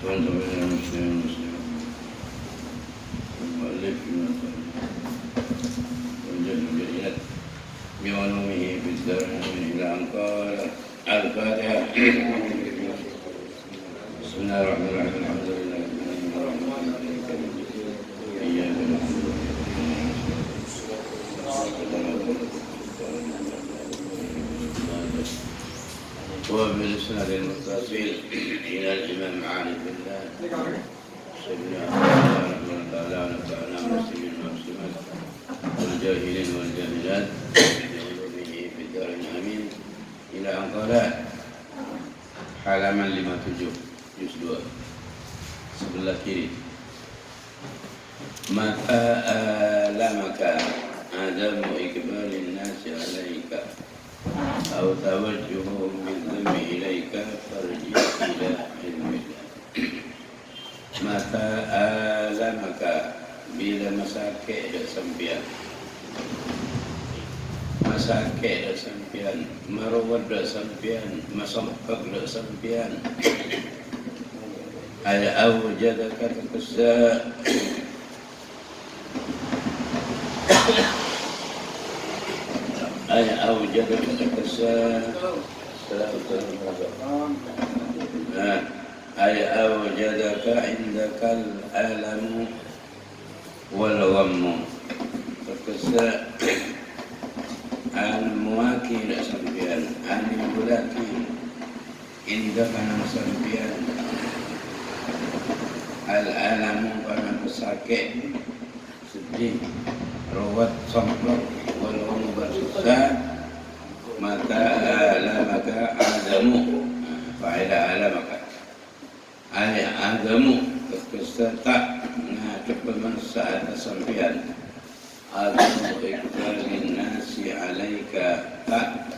وأنتم من المسلمين المؤلف والجهل باليد بعلومه في الدارين إلى أن قال الفاتحة. بسم الله الرحمن الرحيم. الحمد لله إياك نعبد وبالإسناد المتصل إلى الإمام عارف بالله سيدنا رحمه تعالى ونفعنا المسلمين والمسلمات والجاهلين والجاهلات بعلومه في الدارين آمين إلى أن قال halaman 57 juz 2 sebelah kiri. Maka alamaka adamu ikbalin nasi alaika atau tawajjuhum bidhammi ilaika farji ila ilmika. Maka alamaka bila masakit dah sampian, masakit dah sampian, merawat dah sampian, masampak dah sampian. Ay awjadaka takassa ay awjadaka takassa ay awjadaka indakal alamu wal ghammu takassa an muwakil sampian an bulaki indakana sampian al-alamu karena pesakit, sedih, rawat, somplok, walau bersusah, maka alamaka adamu, fa'ilah alamaka, adamu, keserta, cukup manusia atas sampian, adamu ikbalin nasi alaika, tak,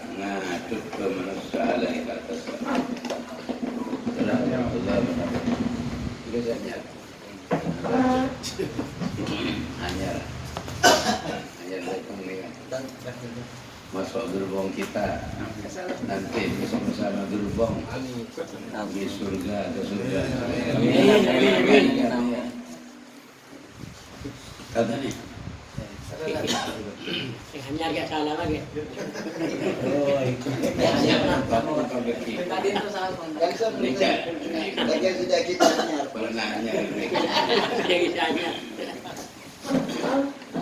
cukup manusia alaika atas sampian. Biasanya hanya masuk gerbong kita nanti bersama-sama gerbong di surga atau surga. Kata nih hanya agak salah lagi. Tadi itu salah kontak. Lagi sudah kita pernahnya. Jadi tanya.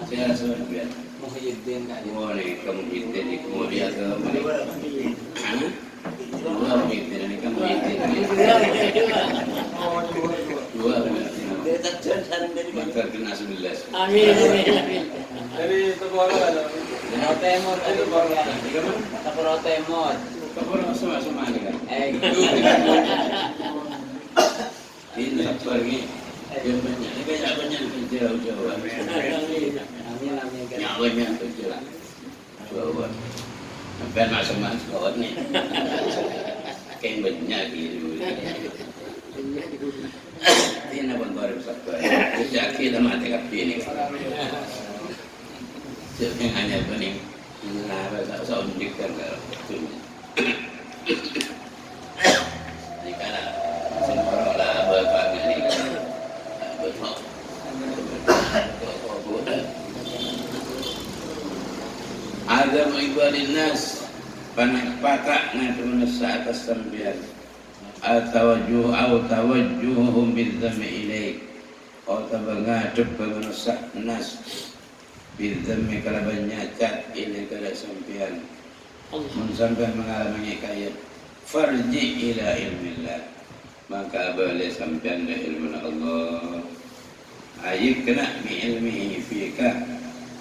Saya rasa biar. Muhyiddin kak. Boleh kamu Muhyiddin di kemudian ke mana? Dua Muhyiddin ini kamu Muhyiddin. Dua Muhyiddin. Maka kena 11. Amin amin. Dari Tepora ada. Temor itu Tepora Temor. Tepora sama-sama kan? Ini pergi. Dia banyak. Ini banyak jauh-jauh. Amin amin. Nyawanya jauh. Jauh. Sampai masuk-masuk kawan nih. Kayak banyak gitu. Ini pun baru satu. Jadi kita mati kapi ini. Jadi hanya bening. Nah, tak usah unjukkan kalau itu. Ini kalau semua orang berpanggil ini betul. Ada mengibadin nas panak patak ngatu nasa atas sambian. Tawajjuhum bidzammi ilaik atau mengadep menusah nas bidzammi kalau banyakat ini kada sampian mun sampean mengalami kaya farji ila ilmillah maka boleh sampean da ilmu Allah ayik kena bi ilmihi fika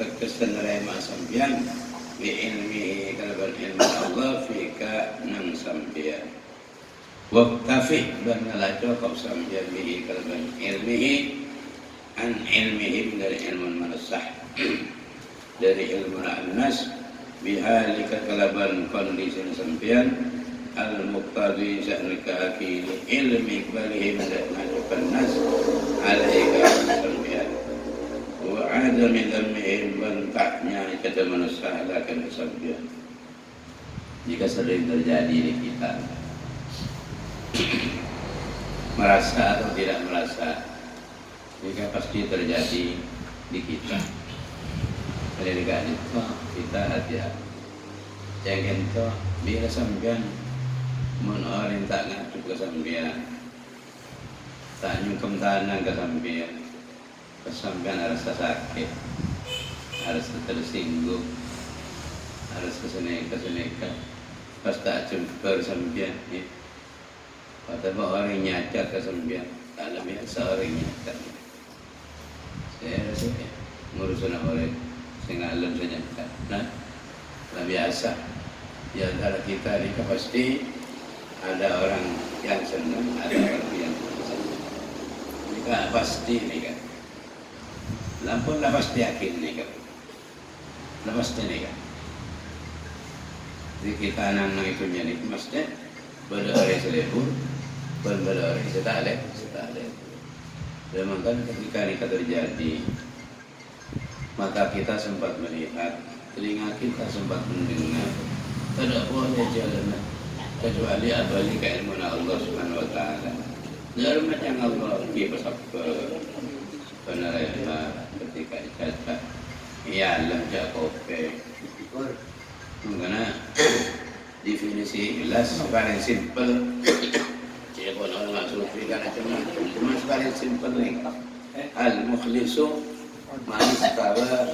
terkesan rema sampean bi ilmihi kalau ilmu Allah fika nang sampean. Waktafi bernala cukup sambil bihi kalban ilmihi an ilmihi dari ilmu manasah dari ilmu an-nas bihalika kalaban kondisi sampian al-muqtadi sya'nika akili ilmi iqbalihim dari nas alaika sampian wa adami dhammihim bantaknya kata manasah alakan sampian. Jika sering terjadi di kita merasa atau tidak merasa, jika pasti terjadi di kita. Jadi itu kita hati-hati. Jangan itu bila sambian mun orang tak ngatur ke sambian, tak nyungkem tanah ke sambian rasa sakit, harus tersinggung, harus keseneka. Pas tak jumpa sambian ni, kata orang nyacak ke sambian, tak lebih seorang nyacak. Saya rasa ngurusan orang sengalam saja, nah, biasa. Di antara kita ni pasti ada orang yang senang, ada orang yang senang. Mereka pasti ni kan. Lampun lah pasti yakin ni kan. Pasti ni kan. Jadi kita anak-anak itu jadi mesti berdoa selebur, berdoa setale. Dan kan ketika ini terjadi, mata kita sempat melihat, telinga kita sempat mendengar, tidak boleh jalan kecuali abadi ke ilmu Allah Subhanahu Wa Taala. Dalam macam Allah kita bersabda, penerima ketika dikata, ya alam jakope, mengenai definisi jelas paling simple. Dia pun orang maksud fikir cuma paling simple ni. Al-mukhlisu ma'istaba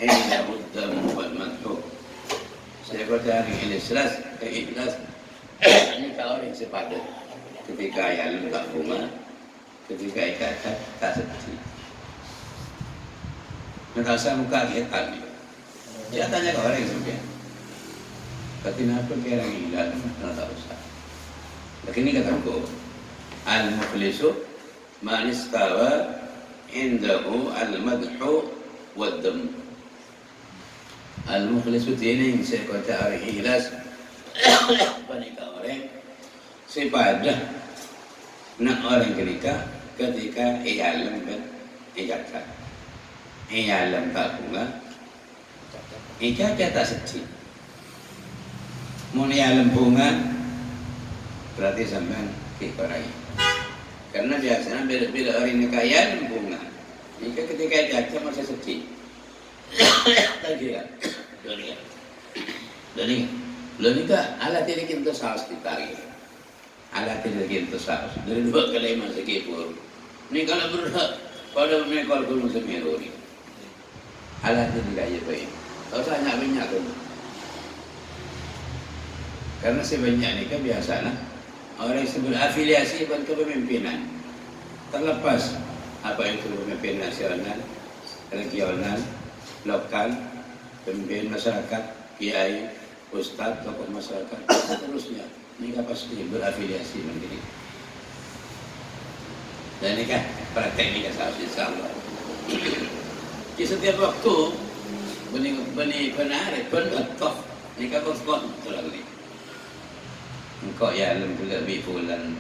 inda muddam wal madhub. Saya kata ini ikhlas, ini kalau yang sepadan ketika yang tak bunga, ketika ikatan tak sedih. Merasa muka kita ni. Dia tanya ke orang sebenarnya. Kenapa kira orang hilang? Tak usah. Lakini kataku, al-mukhlisu man istawa indahu al-madhu wad-dam. Al-mukhlisu ini saya kata orang ikhlas, panika orang sepadan nak orang ketika ialam dan ijazah. Ialam tak bunga, ijazah tak sedih. Mun ialam bunga berarti sampean kikorai. Karena biasanya bila orang ini kaya bunga, jika ketika jatuh masih sedih. Lagi kan? Lani ka alat ini kita saus ditarik. Alat ini kita saus. Dari 2 kali masih kipur. Ini kalau berhak pada mekor gunung Semeru ni. Alat ini kaya baik. Tahu saya banyak tu. Karena sebanyak ni kan biasanya orang yang berafiliasi dengan kepemimpinan, terlepas apa itu pemimpin nasional, regional, lokal, pemimpin masyarakat, kiai, ustaz, tokoh masyarakat, seterusnya, mereka pasti berafiliasi dengan ini. Dan ini kan praktek ini kan insyaAllah. Di setiap waktu, benih penarik, betul, ini kan betul lagi. Engkau ya alam pula bifulan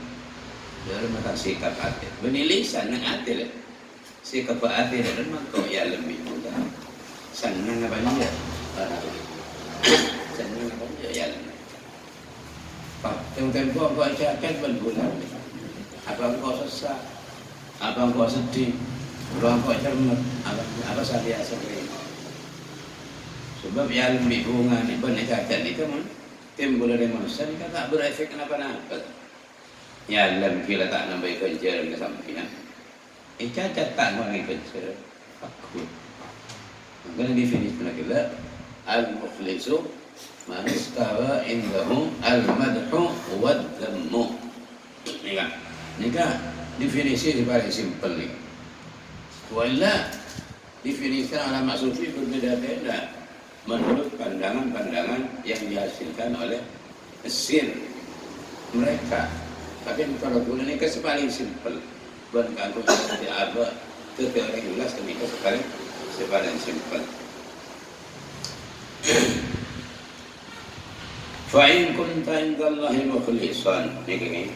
dalam mata sikap hati benilisan ng hati lah sikap hati dalam engkau ya alam bifulan senang apa dia senang apa dia ya alam pak tempo engkau akan berbulan apa engkau sesak apa engkau sedih apa engkau cermat apa sahaja seperti sebab ya alam bifulan ini penekakan itu timbul dari manusia ini kan tak berefek kenapa-napa. Ya alam kira tak nambai kejaran ke sampingan. Cacat tak mengenai kejaran. Aku. Maka definisi lagi al-mukhlisu man istawa indahu al-madhu wad-dhammu. Ini kan definisi paling simpel ni. Wala definisi ulama sufi berbeda-beda menurut pandangan-pandangan yang dihasilkan oleh mesin mereka. Tapi kalau dulu ini kan paling simpel. Bukan kalau seperti apa ke teori jelas ketika paling simpel. Fa'in kunta indallahi mukhlisan. Ini.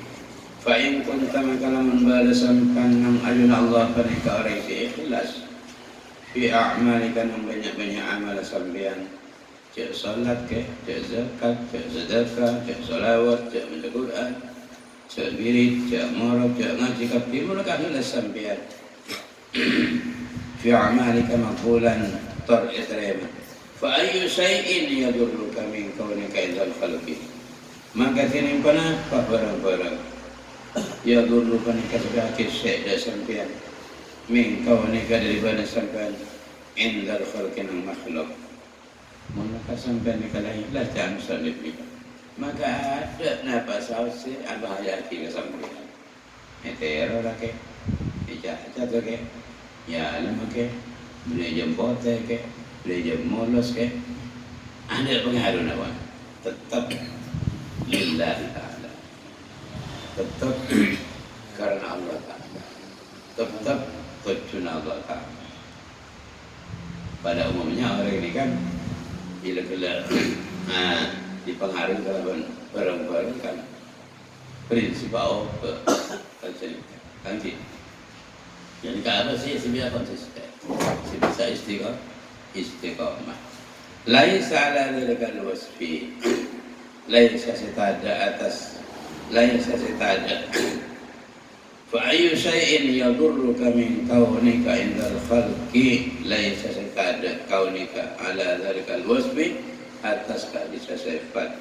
Fa'in kunta makalah membalasan panang ajun Allah pada orang yang ikhlas. Fi a'malikan banyak-banyak amal sambian. Cek salat ke, cek zakat, cek sedekah, cek salawat, cek baca Quran. cek wirid, cek morok, cek ngaji kabdi mulaka nulas sampean. Fi amalika maqbulan tar itrema. Fa ayyu syai'in yadurruka min kaunika idzal khalqi. Maka tinimpana apa barang-barang yadurruka nika sebagai syai' da sampean. Min kaunika daripada sampean indal khalqi nang makhluk. Mulaka sampean nika la ikhlas jangan salib nika. Maka ada nafas sausi abah hayati ke sampean. Etero lake, ijazah ke, ya alam ke, beli jempote ke, beli molos ke, ada pengaruh nawan. Tetap lillahi ta'ala. Tetap karena Allah Ta'ala. Tetap tujuan Allah Ta'ala. Pada umumnya orang ini kan bila dipengaruhi kalau barang-barang kan prinsip apa kan gitu. Jadi kalau sih biar konsisten, si bisa istiqomah. Laisa ala dzalika wasfi, laisa setada atas, laisa setada. Fa ayyu syai'in yadurruka min kaunika indal khalqi, laisa setada kaunika ala dzalika wasfi. Atas keadaan sifat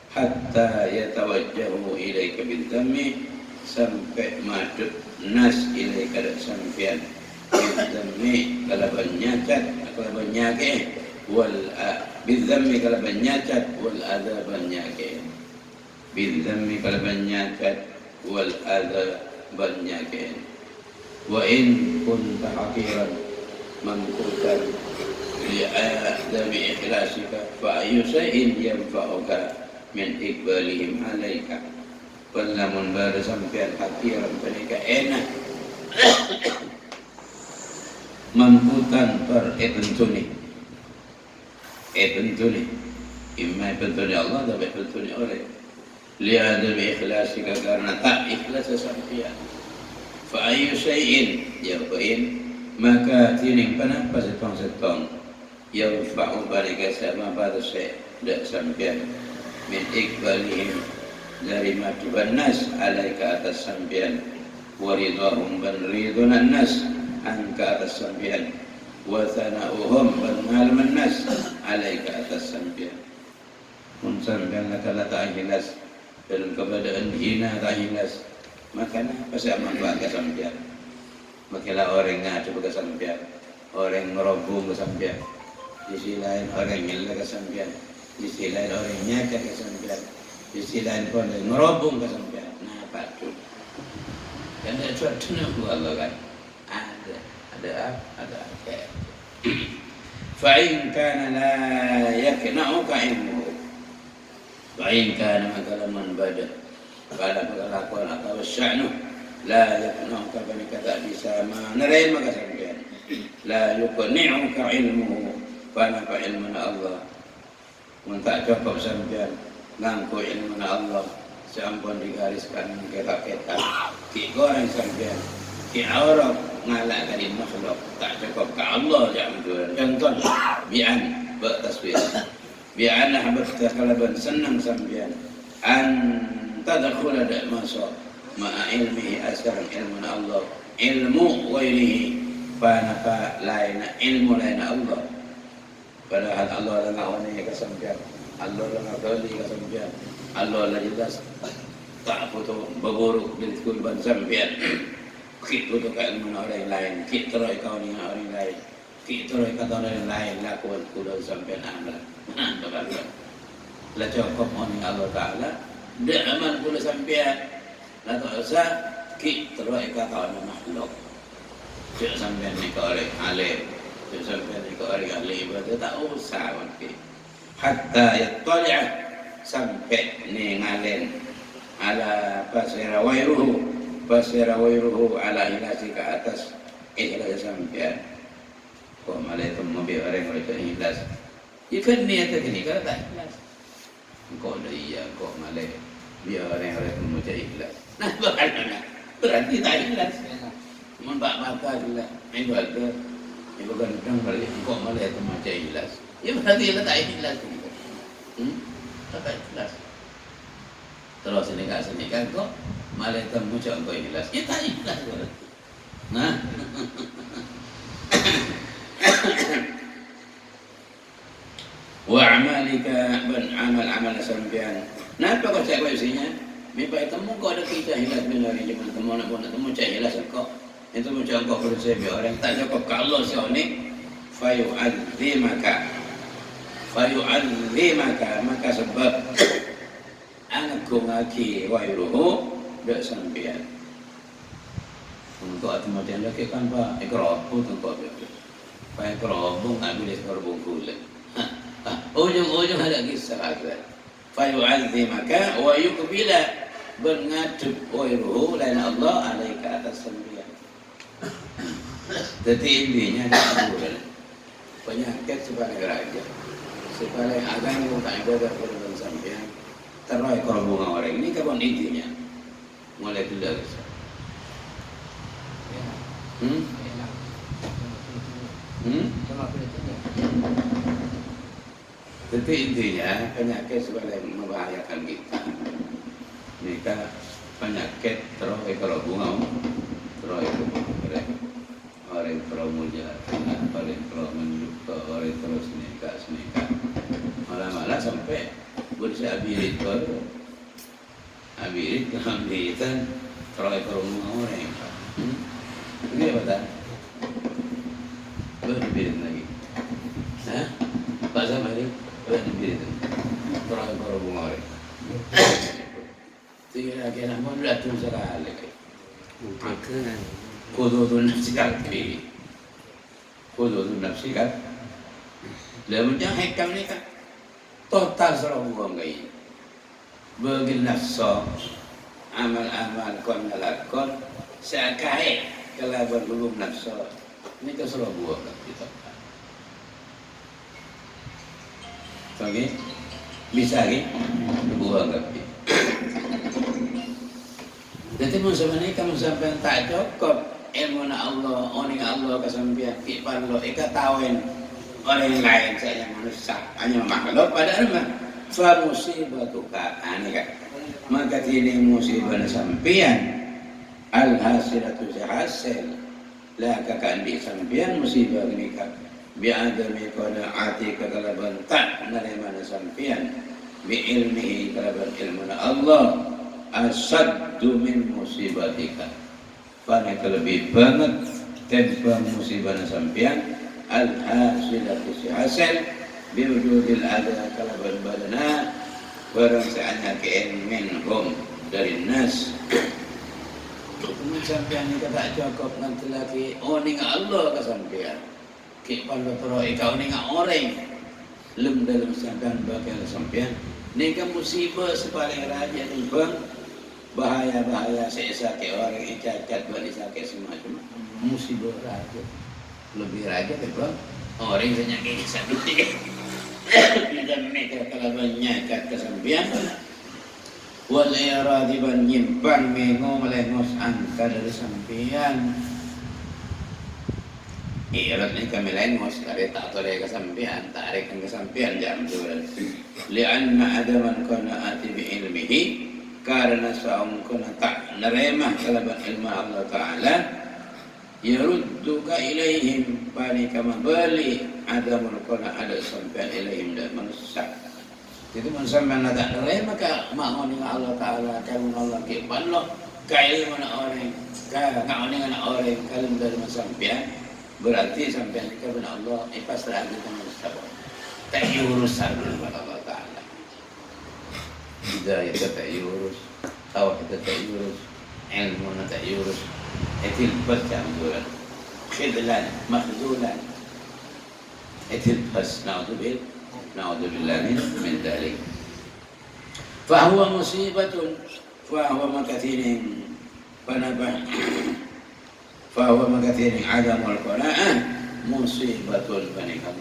hatta yatawajjahu ilaika bil dhammi sampai madhep nas ilaika sampean bil dhammi kalau banyacat kalau banyake wal bil dhammi kalau banyacat wal adab banyake bil dhammi kalau banyacat wal adab banyake wa in kunta haqiran mamkutan لعدم إخلاصك فأي شيء ينفعك من إقبالهم عليك فلنمن بار sampean hakiran penika enak mamputan per ebentuni imma ebentuni Allah dan ebentuni oleh liadam ikhlasika karena tak ikhlas sampean fa ayu syai'in yaquin maka tining panapa setong yafa'u balika sama pada syai' dak sampean min ikbalihim dari majuban nas alaika atas sampean waridahum ban ridunan nas angka atas sampean wa sana'uhum ban ngalman nas alaika atas sampean mun sampean lakala ta'ilas dalam keadaan hina ta'ilas maka apa saya manfaat ke sampean makilah orang ngadu ke sampean orang ngerobong ke sampean di sisi lain orang nyela ke sampean di sisi lain orang nyaka ke sampean di sisi lain pun ngerobong ke sampean nah padu kan ada suatu nama Allah kan ada fa'in kana la yakna'uka ilmuhu fa'in kana makalaman badan kalau kelakuan atau sya'nu la yakna'uka banika tak bisa menerima ke sampean la yuqni'uka ilmuhu panapa ilmu Allah mentak cukup sampean ngangku ilmu Allah sampun digariskan kita ki goreng sampean ki aurat ngalak dari makhluk tak cukup ke Allah jangan contoh bi'an bertasbih bi'anlah bertakalaban senang sampean an tadkhula da masuk ma'a ilmihi asar ilmu Allah ilmu ghairihi panapa lain ilmu lain Allah padahal Allah lah ngawani kesampian Allah lah ngabali kesampian Allah lah jelas tak putus berburuk dari kurban sampian kita tu kan orang lain kita terus kau ni orang lain kita terus kata orang lain lakukan kuda sampian amal tak ada lah cukup orang Allah Ta'ala dia amal kuda sampian lah tak usah kita terus kata orang makhluk cik sampian ni kau orang alim sampai ke orang ahli ibadah tak usah mungkin hatta yattali'a sampai ni ngalen ala basira wairuhu ala ilasi ke atas ikhlas sampai kok malah itu mobil orang mereka ikhlas ikan niat ini kalau tak ikhlas kok dah iya kok malah biar orang membaca ikhlas nah bagaimana berarti tak ikhlas membak-bakar ibadah ini bukan balik kok malah itu macam ikhlas. Ya berarti tak ikhlas tu. Tak ikhlas. Terus ini kan kok malah temu cak kau ikhlas. Kita ikhlas. Nah. Wa amalika ban amal sampean. Napa kau cak kau isinya? Mipai temu kau ada kita ikhlas benar ni cuma temu nak temu cak ikhlas kau. Itu macam kau perlu saya orang tak cukup kalau siapa ni fayu'adzimaka maka sebab anakku ngaki wairuhu dak sampean untuk atau macam lagi kan pak ikrobu tengkau betul pak ikrobu ngambil ikrobu kulit ujung ada kisah agak fayu'adzimaka wa yuqbila berngadep wairuhu lain Allah alaika atas sampean. Jadi intinya ada penyakit sebagai raja, sebagai agama yang tak ada pada sampean terai korban orang ini kapan intinya mulai tidak bisa. Jadi intinya penyakit sebagai membahayakan kita. Mereka penyakit terai korban terai korban orang promoja, orang promenjuka, orang terus senika, malah sampai berusaha abirit baru, abirit kehambitan, teroy promo orang, ini apa tak? Berbirit lagi, nah, bahasa mana? Berbirit, teroy promo orang, kira-kira mau datang sekali, makanan. Hududun nafsi kalbi hududun nafsi kan lalu jangan hekam ni kan total serang buang gaya bagi nafsu amal-amal kon nalakon seakai kalau belum nafsu ini kan serang buang kan kita okay? Bisa lagi buang kan jadi sebenarnya kamu sampai tak cukup ilmu na Allah, oning Allah kesampian, kipan lo, ika tawin orang lain saja manusia, hanya makhluk padahal mah fa musibatuka, ini kan, maka ini musibah sampian, alhasilatu hasil, lah kakak di sampian musibah ini kan, biadami qanaati kekalaban tak menerima sampian, bi ilmihi kalaban ilmu na Allah, asaddu min musibatika. Pada lebih banget tanpa musibah sampian al-hasilatu si hasil biwujudil ada kalaban badana barang seanya kein minhum dari nas kemudian sampian ini tak cukup nanti lagi oning Allah kesampian kipan lo ika oning orang lem dalam sampian bakal sampian ni kan musibah sepaling raja ni bang bahaya-bahaya seisa ke orang yang cacat balik sakit semacam musibah raja lebih raja ke bang orang yang penyakit sakit tidak mereka kalau banyak kesampian wal iradiban nyimpan mengo melengos angka dari sampian irat ni kami lengos kare tak toleh kesampian tak rekan kesampian jam jual li'anna adaman qanaati bi ilmihi karena saum kuna tak nerema kalaban ilmu Allah Ta'ala yarudduka ilaihim bani kama bali adamul kuna ada sampai ilaihim dan manusia itu sampai tak nerema ka ma'oning Allah Ta'ala kamu Allah kipan lo kail mana orang ka nga'oning anak orang kalim dari sampai berarti sampai kepada Allah pasrah kita manusia tak urusan dengan Allah Ta'ala hidayah tak diurus, tauhid tak diurus, ilmu tak diurus, itu bercampuran, khidlan, makhzulan, itu bas, naudzubillah min dalik. Fahuwa musibatun, fahuwa makathirin panabah, fahuwa makathirin adamul qana'ah, musibatun panika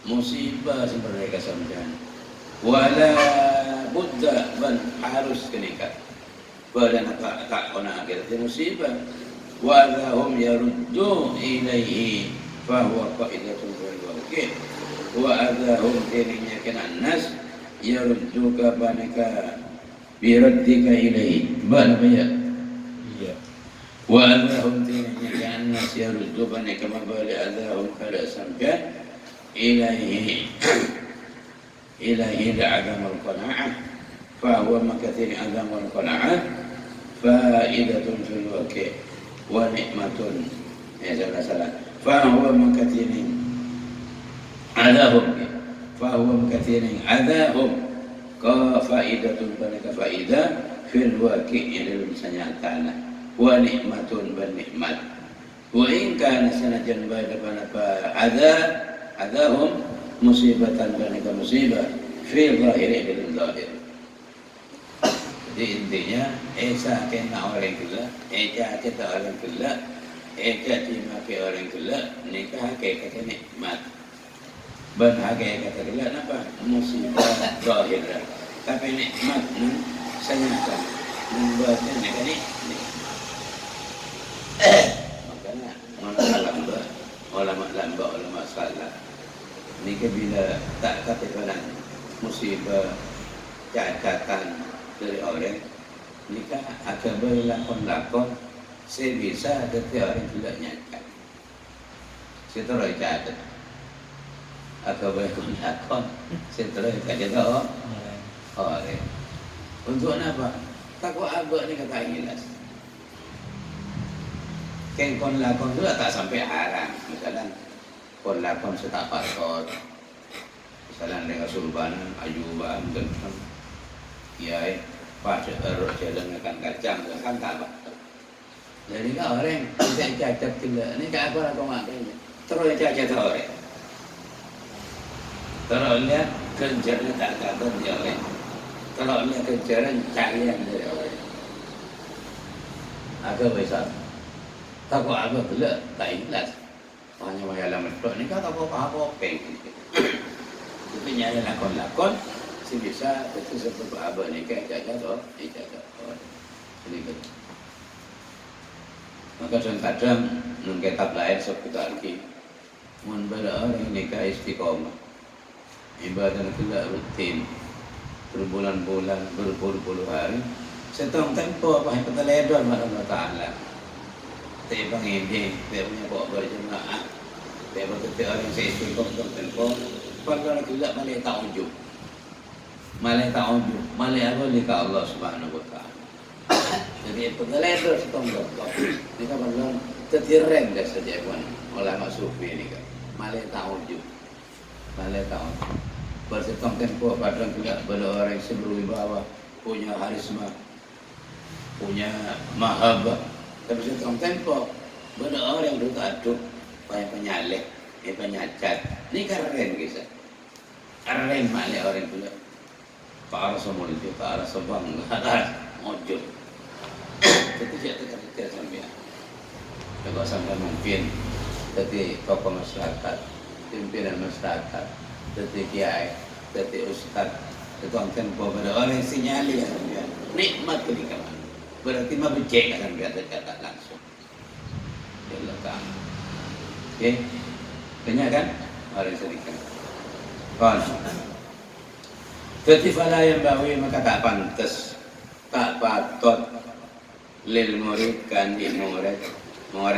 musibah sebenarnya kesampian. Wala budda ban harus kenikah badan tak kena akhir musibah wala hum yaruddu ilaihi fa huwa qaidatun wal wakil wa adahum dininya kena nas yaruddu ka banaka بردك إليه بان بيا Iya. وأذاهم تيني كأن الناس يردون كما بال أذاهم كلا سمكان إليه لعدم القناعة فهو مكثير عدم القناعة فائدة في الوكي ونعمة salah فهو مكثير عذاهم كفائدة بنك فائدة في الواقع dalam kenyataan wa nikmatun ban nikmat wa in kana sanajan bada banapa adahum musibatan banaka musibah fi zahiri dalam zahir. Jadi intinya esa kena orang gila, eka kita orang gila, eka terima ke orang gila, nikah hakikat nikmat. Ben hakikat gila apa? Musibah zahir. Tapi nikmat senyata membuatnya nikah ni. Makanya ulama salah. Nikah bila tak katakan musibah cacatan dari orang nikah akan berlakon-lakon sebisa ada orang tidak nyangka. Setelah catat akan berlakon setelah catat orang. Untuk apa? Takut abang ni kata jelas. Kan kon lakon tu tak sampai haram. Misalnya kon lakon setapak kot. Misalnya dengan sulbanan, ajuban, genteng, kiai, pada erok jalan akan kacang, kan tak apa. Jadi kau orang tidak cacat tidak. Ini tak apa lah kau makanya. Terus cacat orang. Terus lihat kerjanya tak kata dia orang. Terus lihat kerjanya carian dari orang. Agak besar. Tak kau apa pula tak ikhlas. Hanya wayang lemah ni kau tak apa-apa peng. Tapi nyari lakon-lakon si bisa itu seperti apa ni kayak jaga tu, jaga. Ini betul. Maka kadang nunggu kitab lain seputar lagi. Mun bela orang nikah istiqomah. Ibadah kita rutin berbulan-bulan, berpuluh-puluh hari. Setong tempo apa yang kita ledon malam Taala. Tebang ini, dia punya bawa berjemaah. Dia betul orang yang istiqomah tempo. Kalau kita malah tak ujung. Malah apa dekat Allah Subhanahu Wa Taala. Jadi pengeledor setong doktor. Kita belum tertireng dah saja pun ulama sufi ni kan. Malah tak ujung. Bersetong tempo padang juga pada orang berwibawa, punya harisma, punya mahabbah. Tapi setong tempo pada orang yang aduk, penyalek, penyacat. Ini keren kisah. Keren malah orang pula. Para semua itu, para sebang, ada ojol. Itu tidak sampai. Kalau sampai mungkin, jadi tokoh masyarakat, pimpinan masyarakat, jadi kiai, jadi ustaz, itu akan pada orang yang sinyali sampai nikmat kenikmatan. Berarti mah becek sampai kata langsung. Diletak. Okey, banyak kan? Orang sedikit. Kan? Jadi fala yang bawi maka tak pantas, tak patut lil murid kan di murid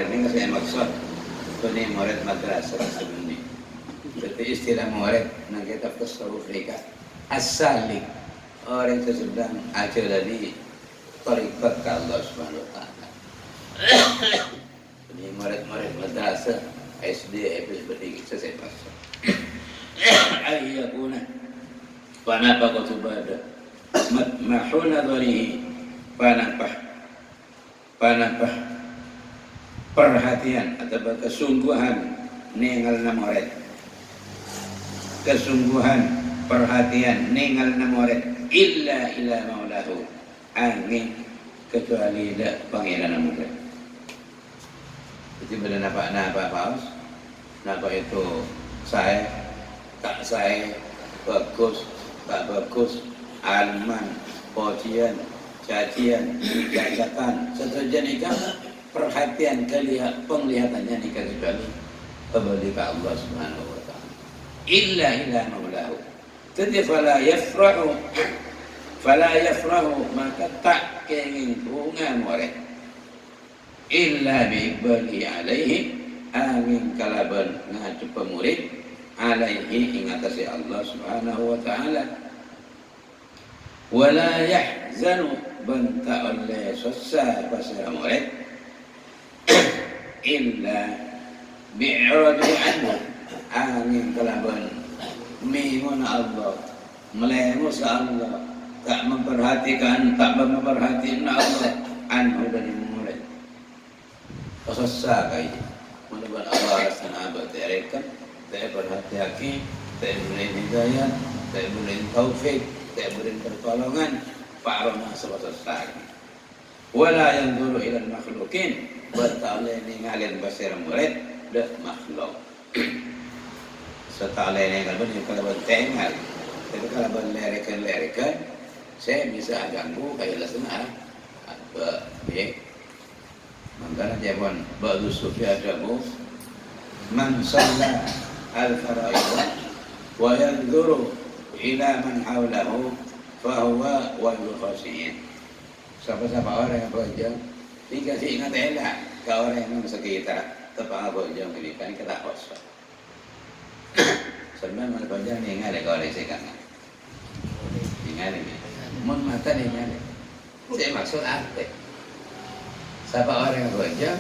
ini saya maksud ini murid madrasah sebenarnya. Jadi istilah murid nak kita tasawuf mereka asalik orang yang sedang ajar dari tarikat ke Allah Subhanahu Wa Taala. Ini murid madrasah SD seperti saya maksud. Ayyakuna panapa kutubada mahuna dharihi panapa perhatian atau kesungguhan nengal namoret perhatian nengal namoret illa maulahu angin kecuali pangeran namoret. Jadi bila nampak paus, nampak itu tak saya bagus, tak bagus, alman, pujian, cacian, gagakan, seterusnya nikah, perhatian penglihatannya nikah kecuali kembali ke Allah Subhanahu Wa Taala. Illa maulahu. Jadi fala yafrahu fala yafrahu maka tak kenging bunga murid illa bi iqbali alaihi angin kalaban ngaju pemurid alaihi ingatasi Allah subhanahu wa ta'ala wala yahzanu banta oleh susah pasal murid illa bi'radi anhu angin kalaban mingun Allah melengus Allah tak memperhatikan Allah anhu dari murid susah kayak mudah-mudahan Allah rasanya berteriakan tak berhati-hati tak beri hidayah tak beri taufik tak beri pertolongan fa'arona susah wala yang dulu ilal makhlukin bertaulah ningalin basir murid dah makhluk setaulah ningal benih kalau bertengal tapi kalau berlerikan saya bisa ganggu kayak lasana apa ya makanya jawaban ba'du sufya adamu man salla al-fara'id wa yanzuru ila man hawlahu fahuwa wal khasiin siapa-siapa orang yang berjam dikasih ingat elak ke orang yang sekitar tepat berjam ini kan kita kosong sebenarnya mana berjam ni ingat ke orang sekitar ingat ini mun mata ni ingat saya maksud apa siapa orang yang berjam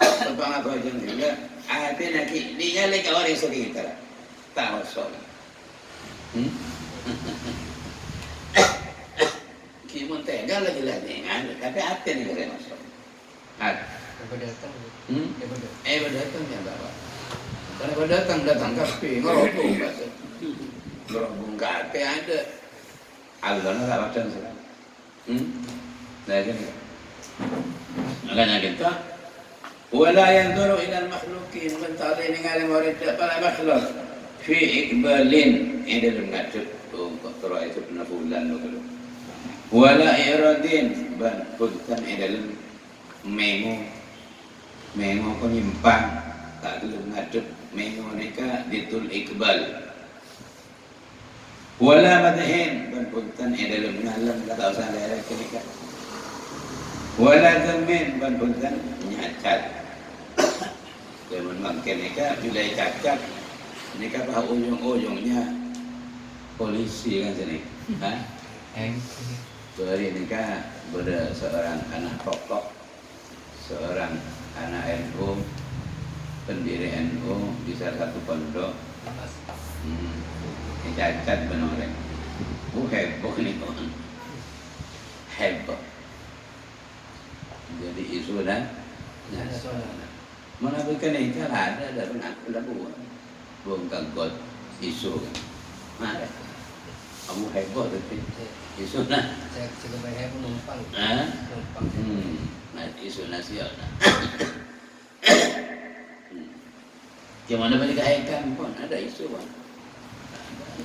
tepat berjam juga hati nanti ingat ke orang sekitar tak kosong Kimun tegal lagi lah dengan, tapi hati ni kena masuk. Hati. Berdatang. Berdatang ya bapak. Kalau berdatang kafe, ngerobong bahasa. Ngerobong kafe ada. Allah nak macam sana. Nah gini. Makanya kita wala yanzuru ila al-makhluqin man ta'ala ningali murid para makhluk fi iqbalin dalam ngadep qatra itu penafulan lo wala iradin ban punten dalam mengo ko nyimpang tak dalam ngadep mengo nika ditul iqbal wala madhin ban punten dalam ngalam kata usah daerah kenika wala zamin ban punten nyacat zaman mangken nika bila cacat nika bah ujung-ujungnya polisi kan sini Beri nikah pada seorang anak pokok, seorang anak NU, pendiri NU di salah satu pondok. Cacat benoreng. Heboh nih kawan. Heboh. Jadi isu dah. Mana bukan nikah ada pun aku dah buat. Buang kagot isu kan. Mana? Kamu heboh tapi. Isu na. Saya bayar pun numpang. Numpang. Nah, isu nasional. Gimana balik kaitan pun ada isu pun.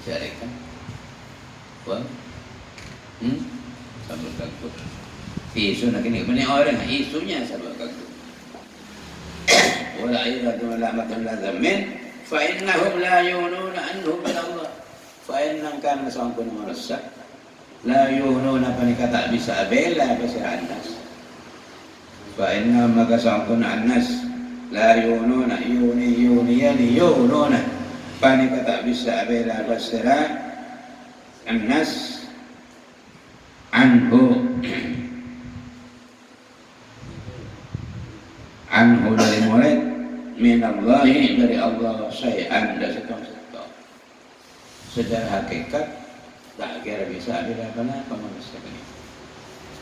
Carikan. Pun. Sambil kagut. Isu nak ini banyak orang isunya sambil kagut. Wala iradu wala matan la zamin fa innahum la yununa anhu min Allah. Fa innam kana sangkun manusia. La yununa panika tak bisa bela pasal anas. Fa inna maka sangkun anas la yununa yununa panika tak bisa bela pasal anas anhu dari murid minallahi dari Allah syai'an dan sekam-sekam secara hakikat tak kira bisa bila apa manusia ini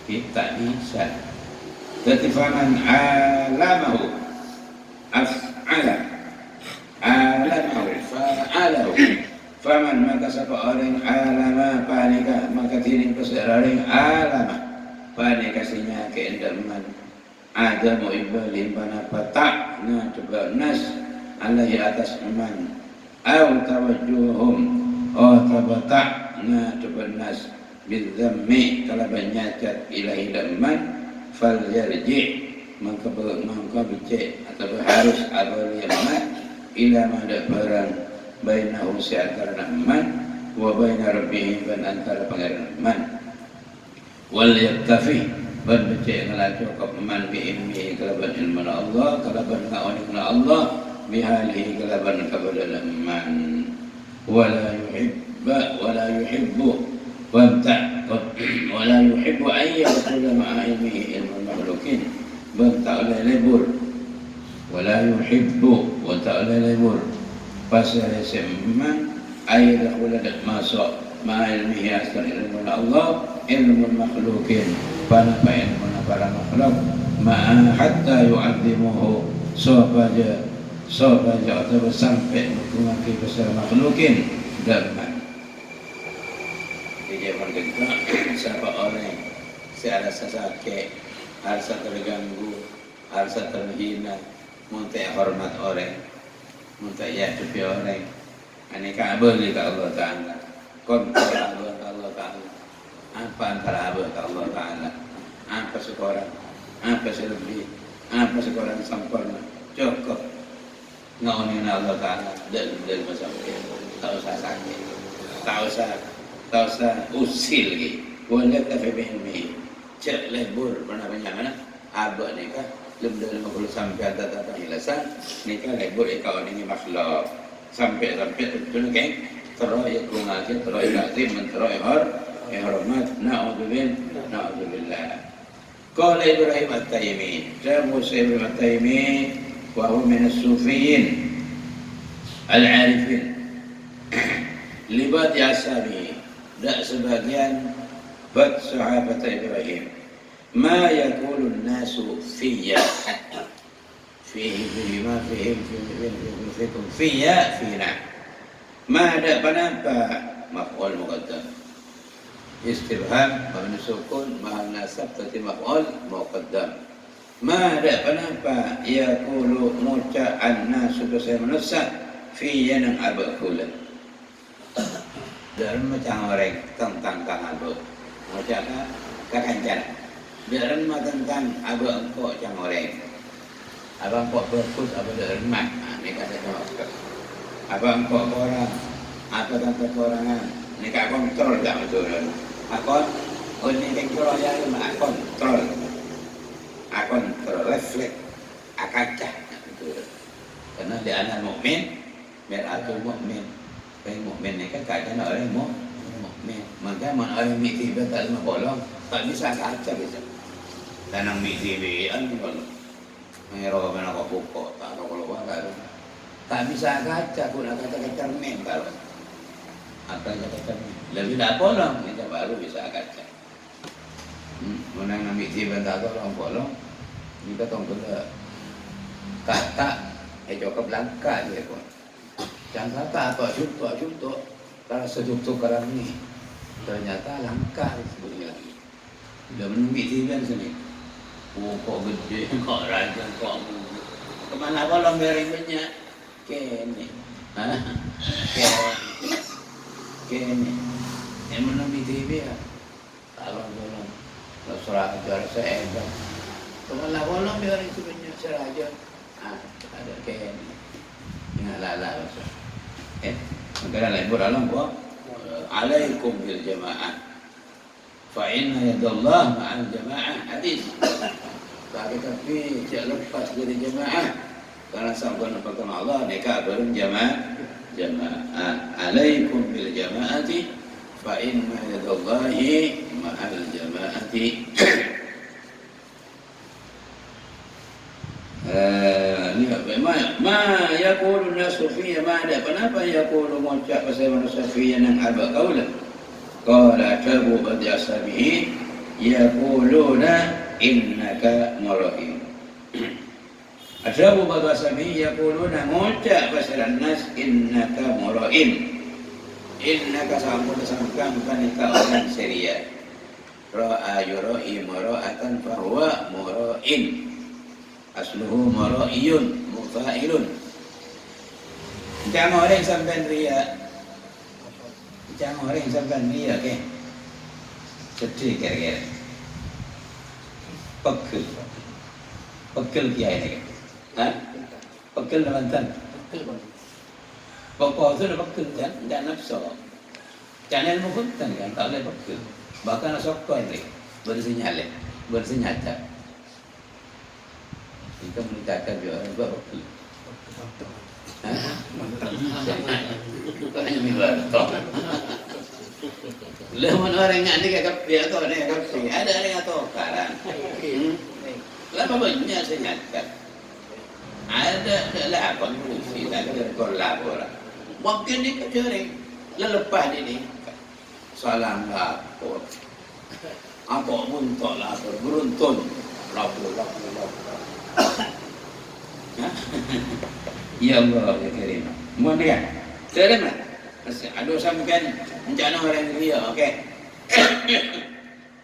kita bisa ketifaman alamahu af'ala alamahu fa'alahu faman maka siapa orang alama panika maka tining peseraring alama panika sinya keendaman ada mau ibalik panapa na coba nas alaihi atas iman au tawajuhum tabata na coba nas bil dhammi kalau banyakat ilahi daman fal yarji maka becek atau harus abal yaman ila mana barang bainahu si antara man wa baina rabbih dan antara pangeran man wal yaktafi ban becek ngala cukup man bi ilmi kalaban ilmu Allah kalaban ngawani Allah bihalihi kalaban kabadalan man wala yuhibbu wala yuhibbu ayya yadkhula ma'a ilmihi ilmu makhlukin ban ta'ala lebur wala yuhibbu wa ta'ala lebur pasal seman ayya yadkhula masuk ma'a ilmihi asal ilmu Allah ilmu makhlukin pada ilmu para makhluk ma'a hatta yu'addimuhu sahaja atau sampai mengakui besar makhlukin dan di zaman kita siapa orang serasa sakit harus terganggu harus terhina minta hormat orang minta yadupi orang ini kabel ke Allah Ta'ala kontrol Allah Ta'ala apa antara abah ke Allah Ta'ala apa sekorang apa selebih apa sekorang sempurna cukup ngawinin Allah Ta'ala dan masalah tak usah sakit tak usah usil lagi boleh tapi behmi cek lebur pernah banyak mana abah nikah lebih 50 sampai atas hilasan nikah lebur ikau ini makhluk sampai betul kan teroy kungaji teroy katim teroy hormat na'udzubillah qala Ibrahim at-Taimi Musa Ibrahim at-Taimi wa huwa min as-sufiyyin al-arifin libat yasabi dak sebagian bad sahabat Ibrahim ma yaqulu an-nasu fiyya fihi ma fihim fikum fiyya fina ma ada panapa maf'ul muqaddam istifham mabni sukun mahal nasab tadi maf'ul muqaddam ma ada panapa yaqulu muca an-nasu saya manusia fiyya nang abakulan dalam macam orang tentang abu macam kakancan dalam tentang abu engkau macam orang abang kok berkus apa dalam mat ni kata apa abang kok orang apa tentang keorangan ni kak kontrol tak betul akon ni kontrol yang kontrol refleks akacah betul karena dia anak mukmin meratul mukmin orang mukmin ni kan keadaan orang mukmin maka orang mukmin tak lima bolong tak bisa kaca bisa dan ang mukmin an bolong mayroon man ako buko tak kalau wala tak bisa kaca kung nakata cermin kalau atau kata cermin lebih dah bolong kita baru bisa kaca menang ang mukmin tak bolong bolong kita tunggu kata cukup langka dia pun jangan kata apa juntuk kalau sejuk sekarang ni ternyata langka sebenarnya dah menunggu tiban sini kok gede kok raja kok kemana kalau bering banyak kene kene yang menunggu tiban kalau bolong kalau surah ajar sehebat kemana kalau bering banyak seraja ada kene ingat lala maka lebur alam buat alaikum bil jamaah fa inna yadallah ma'al jamaah hadis tapi tidak lepas dari jamaah karena sabda pertama Allah nikah bareng jamaah alaikum bil jamaati fa inna yadallahi ma'al jamaati ma yaqulu an-nasu fiyya ma ada kenapa yaqulu muncak pasal manusia fiyya nang aba qaulan qala tabu bad yasabihi yaquluna innaka marahim Ashabu bad yasabihi yaquluna muncak pasal an-nas innaka marahim innaka sangkam kanika orang seria ra'a yura'i mara'atan fahuwa mura'in asluhu mara'iyun mufa'ilun jangan orang sampai ria jangan orang sampai ria ke sedih kira-kira pegel kiai ni pegel dalam pokok tu dah pegel dan nafsu jangan ilmu kuntan kan tak boleh pegel bahkan sokoi ni bersinyal, bersinyata. Kita mencatat juga baru. Bukan hanya minuman toh. Lemon orang yang ni kakak dia tu ni kakak ada orang yang tahu karan. Lama banyak senyata. Ada lapor polisi, ada lapor. Mungkin ni kecering, lepas ni salam lapor. Apa muntah lapor, beruntun lapor. Ya Allah ya Karim. Mohon dia. Terima. Ada sampean rencana orang dia, okey.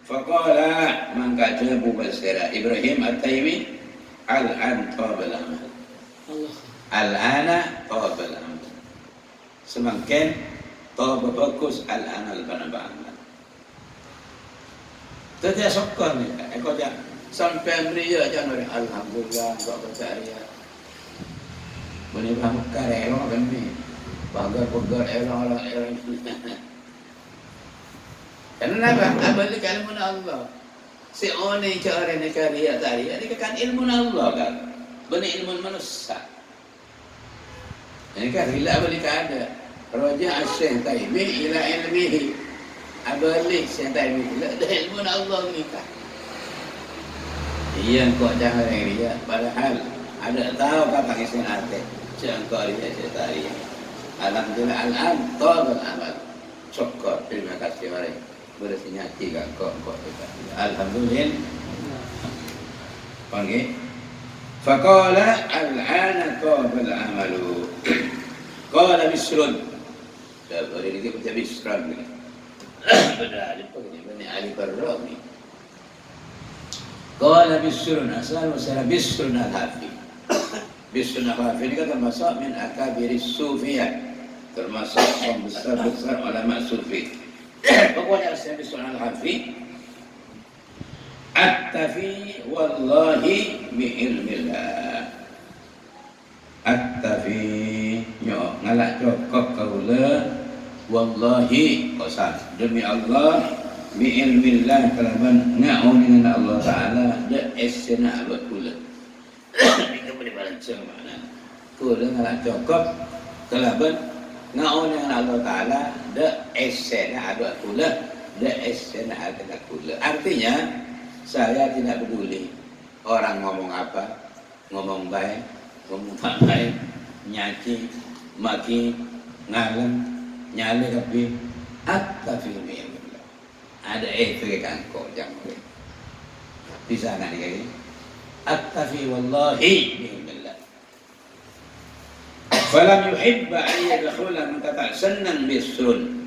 Faqala man katabu basira Ibrahim At-Taimi al-an qabal amal. Al-ana qabal amal. Semakin tawab bagus al-ana al-bana. Tidak sokong ni. Aku dah sampai beri jangan alhamdulillah kau percaya. Bani Mekah elok kan ni. Pagar elok. Kenapa? Abadi ilmu Allah. Si orang cara ni karya tadi, ini kan ilmu Allah kan. Bani ilmu manusia. Ini kan bila abadi ada. Raja Asyik Taimi ila ilmihi. Abadi Asyik Taimi ila ilmu Allah ni kan. Yang kau jangan dia, padahal ada tahu kata isin hati. Jangan kau dia tadi. Alhamdulillah al-an tabal amal. Syukur, terima kasih mari. Bersihnya tiga kau kita. Alhamdulillah. Panggil. Faqala al-an tabal amalu. Qala Bisrun. Dah boleh kita baca Bisrun ni. Benar, ini Ali Barrami. Qala Bisrun asal masalah Bisrun al-Hafi. Bisrun al-Hafi ini kan termasuk min akabiris sufiyah, termasuk besar ulama sufi. Pokoknya asal Bisrun al-Hafi at-tafi wallahi bi ilmillah. At-tafi yo ngalak cokok kaula wallahi qasam demi Allah bi ilmillah kalaban ngau dengan Allah Taala da esna betul. Kita boleh baca mana. Kula ngalak cokok kalaban ngau dengan Allah Taala da esna betul. Da esna betul. Artinya saya tidak peduli orang ngomong apa, ngomong baik, ngomong tak baik, nyaci, maki, ngalam, nyale tapi at-tafi ada itu kan kok jangan di sana ni kali at-tafi wallahi billah falam yuhibb an yadkhula man tasannan bisrun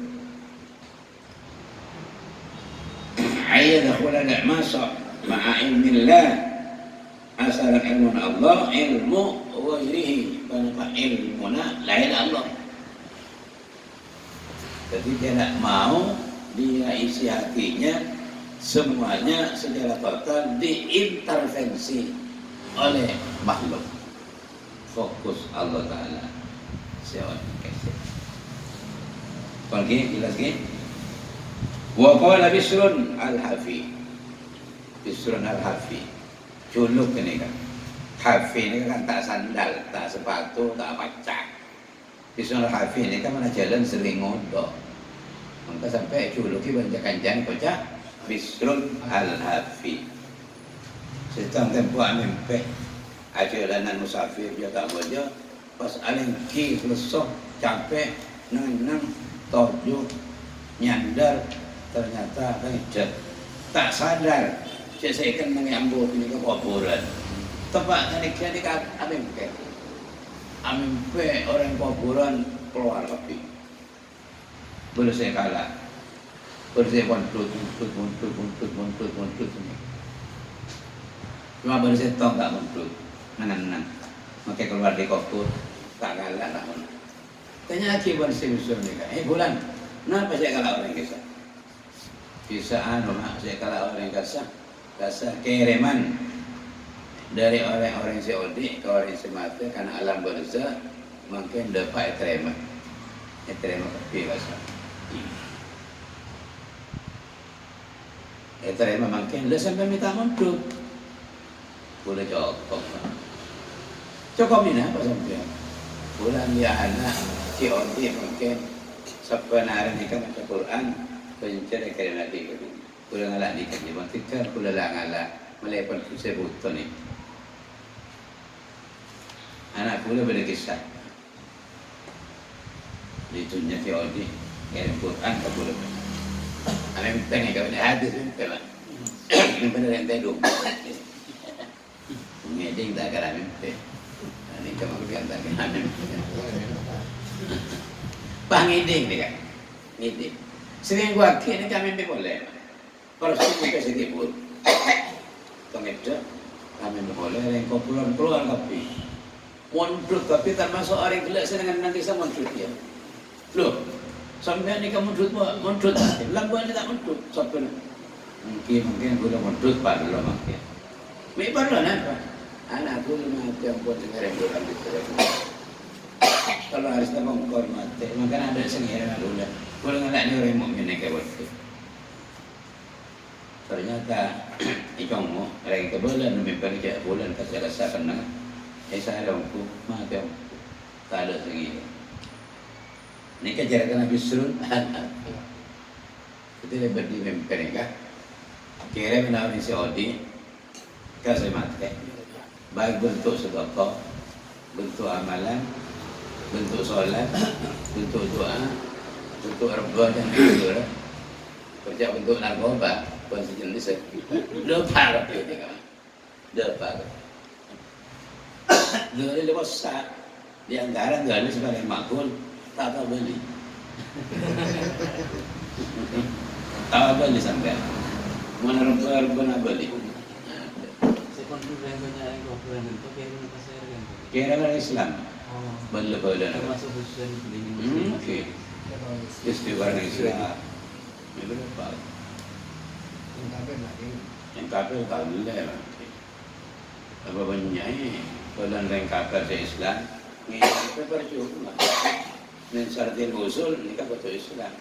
ayadkhula al-masa ma'a ilmillah asal ilmu Allah ilmu ghairihi bukan ilmuna lain Allah. Jadi dia tak mau dia isi hatinya semuanya secara total diintervensi oleh makhluk. Fokus Allah Ta'ala. Siapa kasih? Pergi jelas ke? Wa qala Bisrun al-Hafi. Bisrun al-Hafi. Culuk ini kan. Hafi ini kan tak sandal, tak sepatu, tak pacak. Bisrun al-Hafi ini kan mana jalan sering ngodok. Maka sampai culuki banyak kanjang kocak Bisrun al-Hafi. Setang tempoh mimpi ajalanan musafir dia tak boleh. Pas alengki lesok capek nang tojuk nyandar ternyata kejat tak sadar saya kan mengambil ini ke kuburan tepat ini kan amimpe orang kuburan keluar api. Boleh saya kalah. Boleh saya buntut. Cuma boleh saya tong tak buntut. Nan. Maka keluar di kubur tak kalah lah. Tanya lagi buat saya usul ni kan. Bulan, kenapa saya kalah orang kisah? Kisah saya kalah orang kisah. Kisah kiriman dari orang-orang Saudi ke orang semata karena alam berzah mungkin dapat terima tapi bahasa terima makin, lah sampai minta mundur. Boleh cukup. Cukup ini apa sampai? Bulan dia anak, si Odi mungkin sebenarnya ni kan baca Quran, pencari kalian lagi kan. Bulan ngalah ni kan, dia tikar bulan ngalah melepas sebut tu ni. Anak pula boleh kisah. Ditunjuk si Odi, kirim Quran ke bulan. Anak pengen kau ni hadis memang. Benar yang tadi dong. Ngeding tak kena mimpi. Ini kemungkinan tak kena mimpi. Pangiding ni kan, ngiding. Sering gua kini kami mimpi boleh. Kalau sering kita sedih pun, pengedar kami mimpi boleh. Yang kau keluar kopi, mundur tapi termasuk orang gelak sedangkan nanti saya mundur dia. Loh, sampai ni kamu mundur tak? Lambuan ni tak mundur. Sampai mungkin boleh mundur pak belum makin. Mereka baru apa? Anak aku lima jam pun dengar yang bukan itu. Kalau harus tak menghormati, maka ada sengira dulu. Kalau nggak ni orang mukmin yang kayak waktu. Ternyata icongmu orang kebulan mimpi kerja bulan kasih rasa kena. Saya ada aku mati aku tak ada sengira. Ni kerja kena bisrun. Itu lebih di mimpi nikah. Kira menawan si Odi kasih mati. Baik bentuk sedekah, bentuk amalan, bentuk solat, bentuk doa, bentuk rebah dan tidur. Kerja bentuk narkoba, pun sejenis. Lepas itu kan, lepas. Dari lepas sah, di antara garis sebagai makul, tak tahu beli. Tak beli sampai. Mana rebah beli. Kira orang Islam, berlebihan. Termasuk khususnya Okey. Jadi orang Islam, berapa? Yang kafir lagi. Yang kafir tak boleh. Apa banyak? Kalau orang kafir di Islam, ni apa percuma? Mensyaratkan usul, ni kan betul Islam.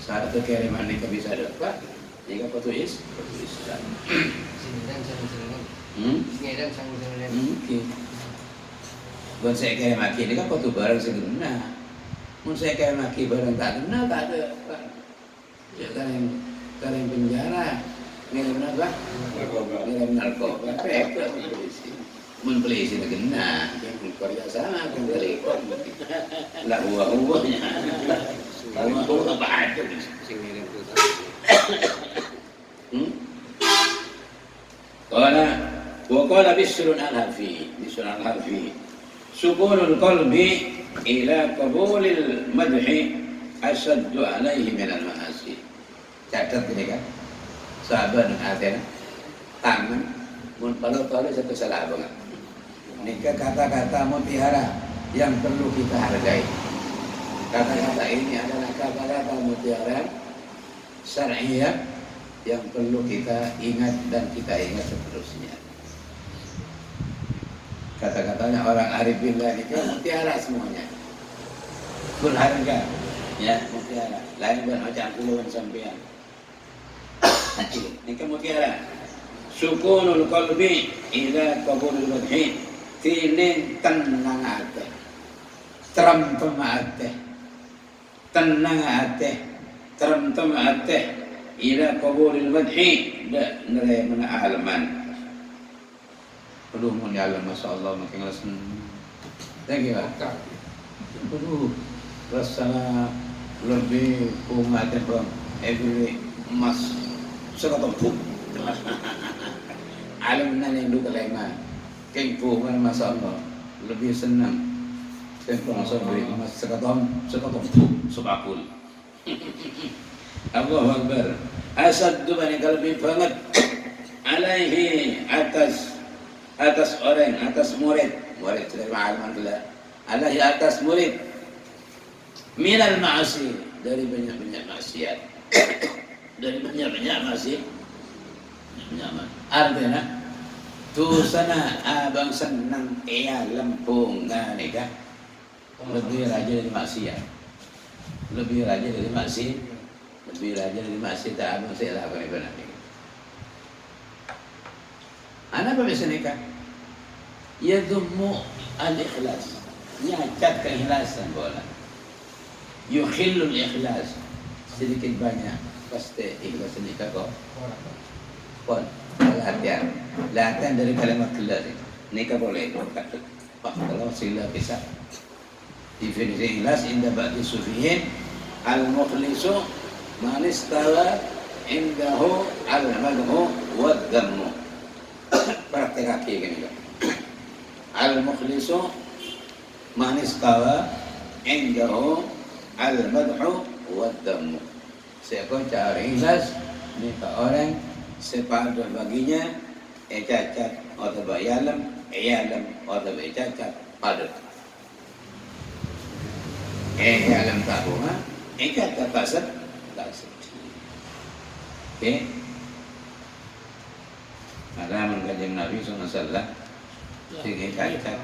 Syarat kiriman ni kan bisa dapat, ni kan betul Islam. Sinirang sang. Sinirang sang. Okey. Bukan saya kaya maki ni kan patut barang segena. Mun saya kaya maki barang tak kena tak ada. Ya kan yang penjara. Ngirim apa? Ngirim narkoba. Repot polisi. Mun polisi nak kena, yang Korea sana kan telepon. Lah uang-uangnya. Uang apa ada? Sinirang tu. Qala Bisrun al-Harfi Sukunul qalbi ila qabulil madhi asaddu alaihi minal ma'asi. Catat ini kan, sahabat dan hati tangan mun palu-palu satu salah banget. Nikah kata-kata mutiara yang perlu kita hargai. Kata-kata ini adalah kata-kata mutiara syar'iyah yang perlu kita ingat dan kita ingat seterusnya. Kata-katanya orang arifillah itu mutiara semuanya. Berharga, ya mutiara. Lain bukan macam puluhan sampean. Ini kan mutiara. Sukunul qalbi ila qabulil madhi. Tinin tenang hati. Terem-tem hati. Tenang hati. Terem-tem hati. Ila qabulil madhi. Da nerima alaman. Aduh, mau jalan, Masya Allah, makin langsung. Thank you, Pak. Aduh, rasa lebih umatnya, Bang. Every emas, sekotong pun. Alam na yang duka lema. Keng puhuan, Masya Allah, lebih senang. Keng puhuan beri emas, sekotong pun, sebakul. Allahu Akbar. Asad tu banyak lebih banget. Alaihi atas orang, atas murid terima alhamdulillah. Alaihi atas murid minal ma'asi, dari banyak-banyak maksiat. Dari banyak-banyak maksiat. Artinya tu sana abang senang ia lempungan ni kan. Lebih raja dari maksiat. Lebih raja dari maksiat. Tak abang saya lah apa ni. Anak apa biasa nikah? Yadummu al-ikhlas. Nyacat keikhlasan bola. Yukhillul ikhlas. Sedikit banyak pasti ikhlas nikah kok. Pon, latihan. Latihan dari kalimat kelas. Nikah boleh. Pak, kalau sila bisa. Definisi ikhlas indah ba'di sufihin al-mukhlisu man istawa indahu al-madhu wad-dammu. Praktek kaki kan juga. Al-mukhlisu man istawa indahu al-madhu wad-dammu. Siapa cari ikhlas nikah orang sepadu baginya cacat atau yalam atau cacat padat. Yalam tabungan cacat pasat. Okey. Ada mengkaji Nabi SAW. Sehingga cacat.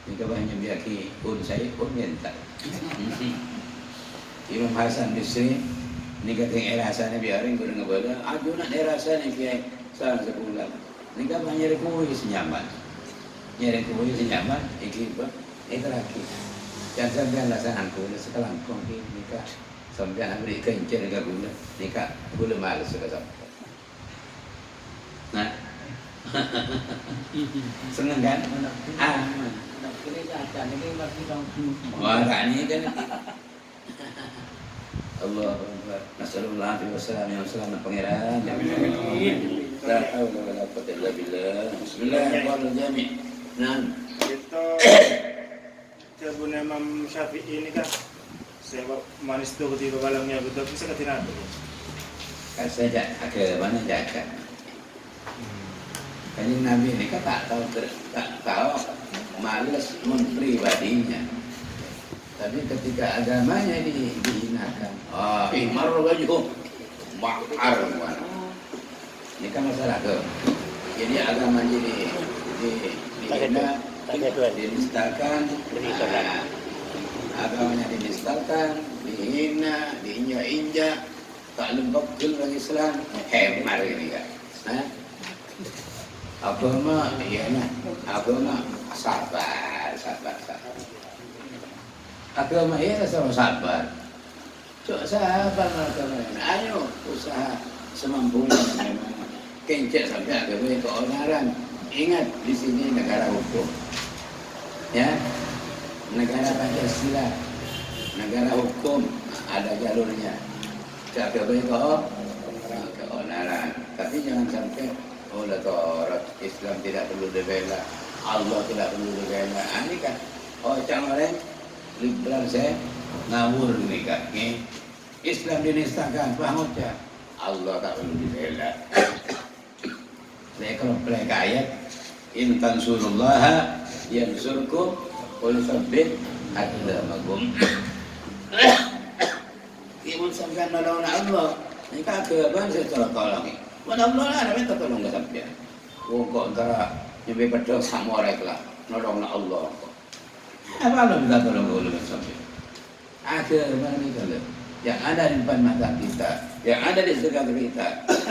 Jika banyak biaki pun saya pun minta. Imam Hasan Bisri ni kata erasannya biarin guru ngebaca. Aku nak erasannya kiai salah sebulan. Ni kan banyak kuih senyaman. Nyari kuih senyaman. Iki apa? Lagi. Jangan sampai alasan aku sekarang kau nikah sampai ambil kencing dengan gula nikah gula malas sudah sampai. Nah, senang kan? Wah, ini kan. Allah Akbar. Nasallallahu alaihi wasallam pangeran. La haula wala quwwata illa billah. Bismillahirrahmanirrahim. Nah, Itu Kebun Imam Syafi'i ini kan sebab manis tu ketika balamnya betul bisa ketina tu. saja ke mana jaga. Kanjeng Nabi ini kan tak tahu malas mempribadinya. Tapi ketika agamanya dihinakan, ihmar wajhu ma'ar wan. Ini kan masalah ke. Jadi agamanya dihina, dinistakan, agamanya dinistakan, dihina, diinjak-injak, tak lembabkan orang Islam, hemar ini kan. Agama, iyalah, agama sabar. Agama ialah sama sabar. Cuk sabar agama ini. Ayo usaha semampunya memang. Kencet sampai agama keonaran. Ingat di sini negara hukum. Ya, negara Pancasila, negara hukum ada jalurnya. Agama keonaran. Tapi jangan sampai oleh Taurat Islam tidak perlu dibela, Allah tidak perlu dibela. Ini kan orang lain liberal saya ngawur ni kan. Islam dinistakan, faham tak? Allah tak perlu dibela. Saya kalau pelak ayat, in tansurullah yansurkum wa yuthabbit aqdamakum. Imun sampean nolong Allah, ni kagak ban saya tolong. Mana Allah lah, minta tolong ke sampean. Kok antara nyampe pedang sama orang lah, nolonglah Allah. Apa lo minta tolong ke Allah sampean? Ada mana ni kalau yang ada di depan mata kita, yang ada di sekitar kita,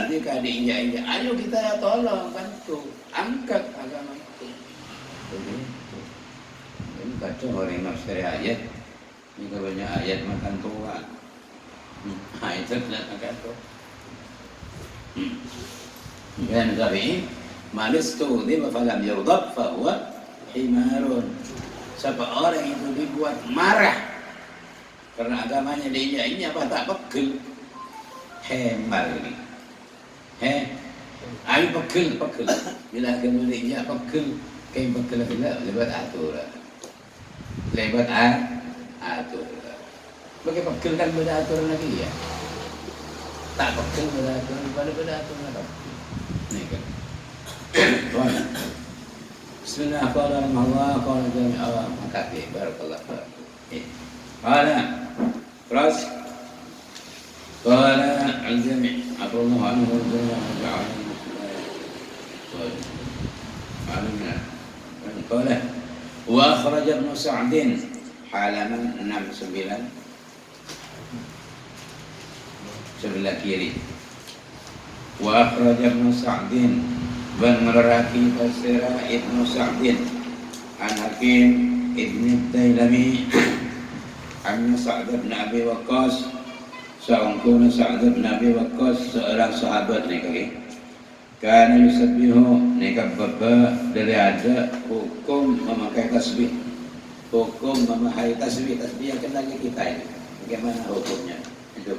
jika diinjak-injak, ayo kita tolong, bantu, angkat agama itu. Begitu. Ini kacau orang nafsiri ayat. Jika banyak ayat makan tua, itu tidak makan tua. Dan Syafi'i malistu dhima falam yardab fahuwa himarun. Siapa orang itu dibuat marah karena agamanya diinjak-injak apa tak pegel, hemar ini. Ayo pegel. Bila agama diinjak pegel, kain pegel lebat atur. Bagi pegel kan beda aturan lagi ya. Tak pegel beda aturan lagi. Ni kan. Bismillahirrahmanirrahim. Qala jami'a makati barakallahu fiik. Terus qala al-jami' Abdullah anhu qala wa akhraj ibn Sa'd halaman 69 sebelah kiri. Wa akhraj ibn Sa'd ban Marraki Basira Ibnu Sa'din an Hakim Ibn Dailami an Sa'd bin Abi Waqqas Sa'ungkuna Sa'd bin Abi Waqqas seorang sahabat ni kaki karena yusabbihu ni kababa dari ada hukum memakai tasbih, hukum memakai tasbih yang kenal kita ini bagaimana hukumnya itu.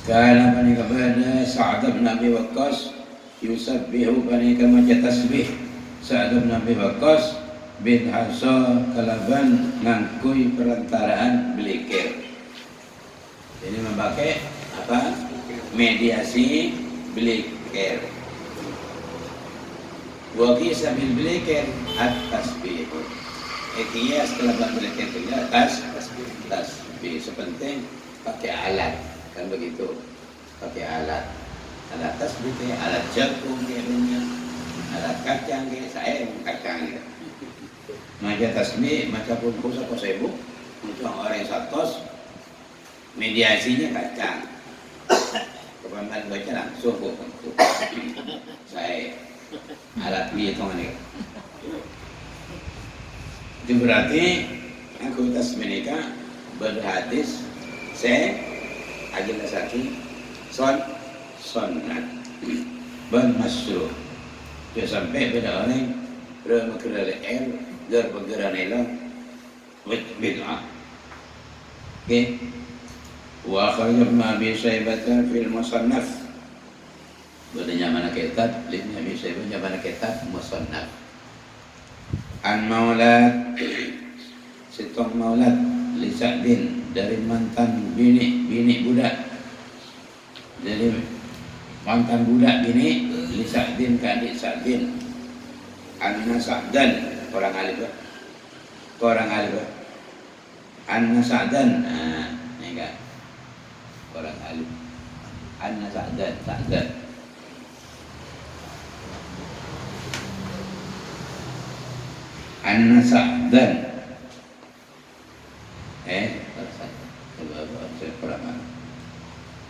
Karena bani kepada Sa'd bin Abi Waqqas yusabbihu bani kama tasbih Sa'd bin Abi Waqqas bin hasa kalaban ngangkui perantaraan belikir. Ini memakai apa? Mediasi belikir. Wa qisa bil belikir at-tasbih. Qiyas kalaban belikir itu tasbih sepenting pakai alat. Kan begitu, pakai alat tasbih, alat jagung, alat kacang, saya kacang gitu. Macam tasbih, macam pun kusa ibu, untuk orang yang satos, mediasinya kacang. Kebanyakan baca langsung kok, saya alat hitung ini. Itu berarti aku tasbih nikah berhadis saya agenda satu sunnah ban masyruh dia sampai pada orang bermakna el berpergeran elang bid'ah. Okey, wa akhraj Ibn Abi Syaibah fil Musannaf bedanya mana kitab Ibn Abi Syaibah mana kitab Musannaf an maulad sitong maulad li Sa'din dari mantan bini budak, dari mantan budak bini li Sa'din ke adik Sa'din anna Sa'dan orang alif anna Sa'dan ni kan orang alif anna Sa'dan anna Sa'dan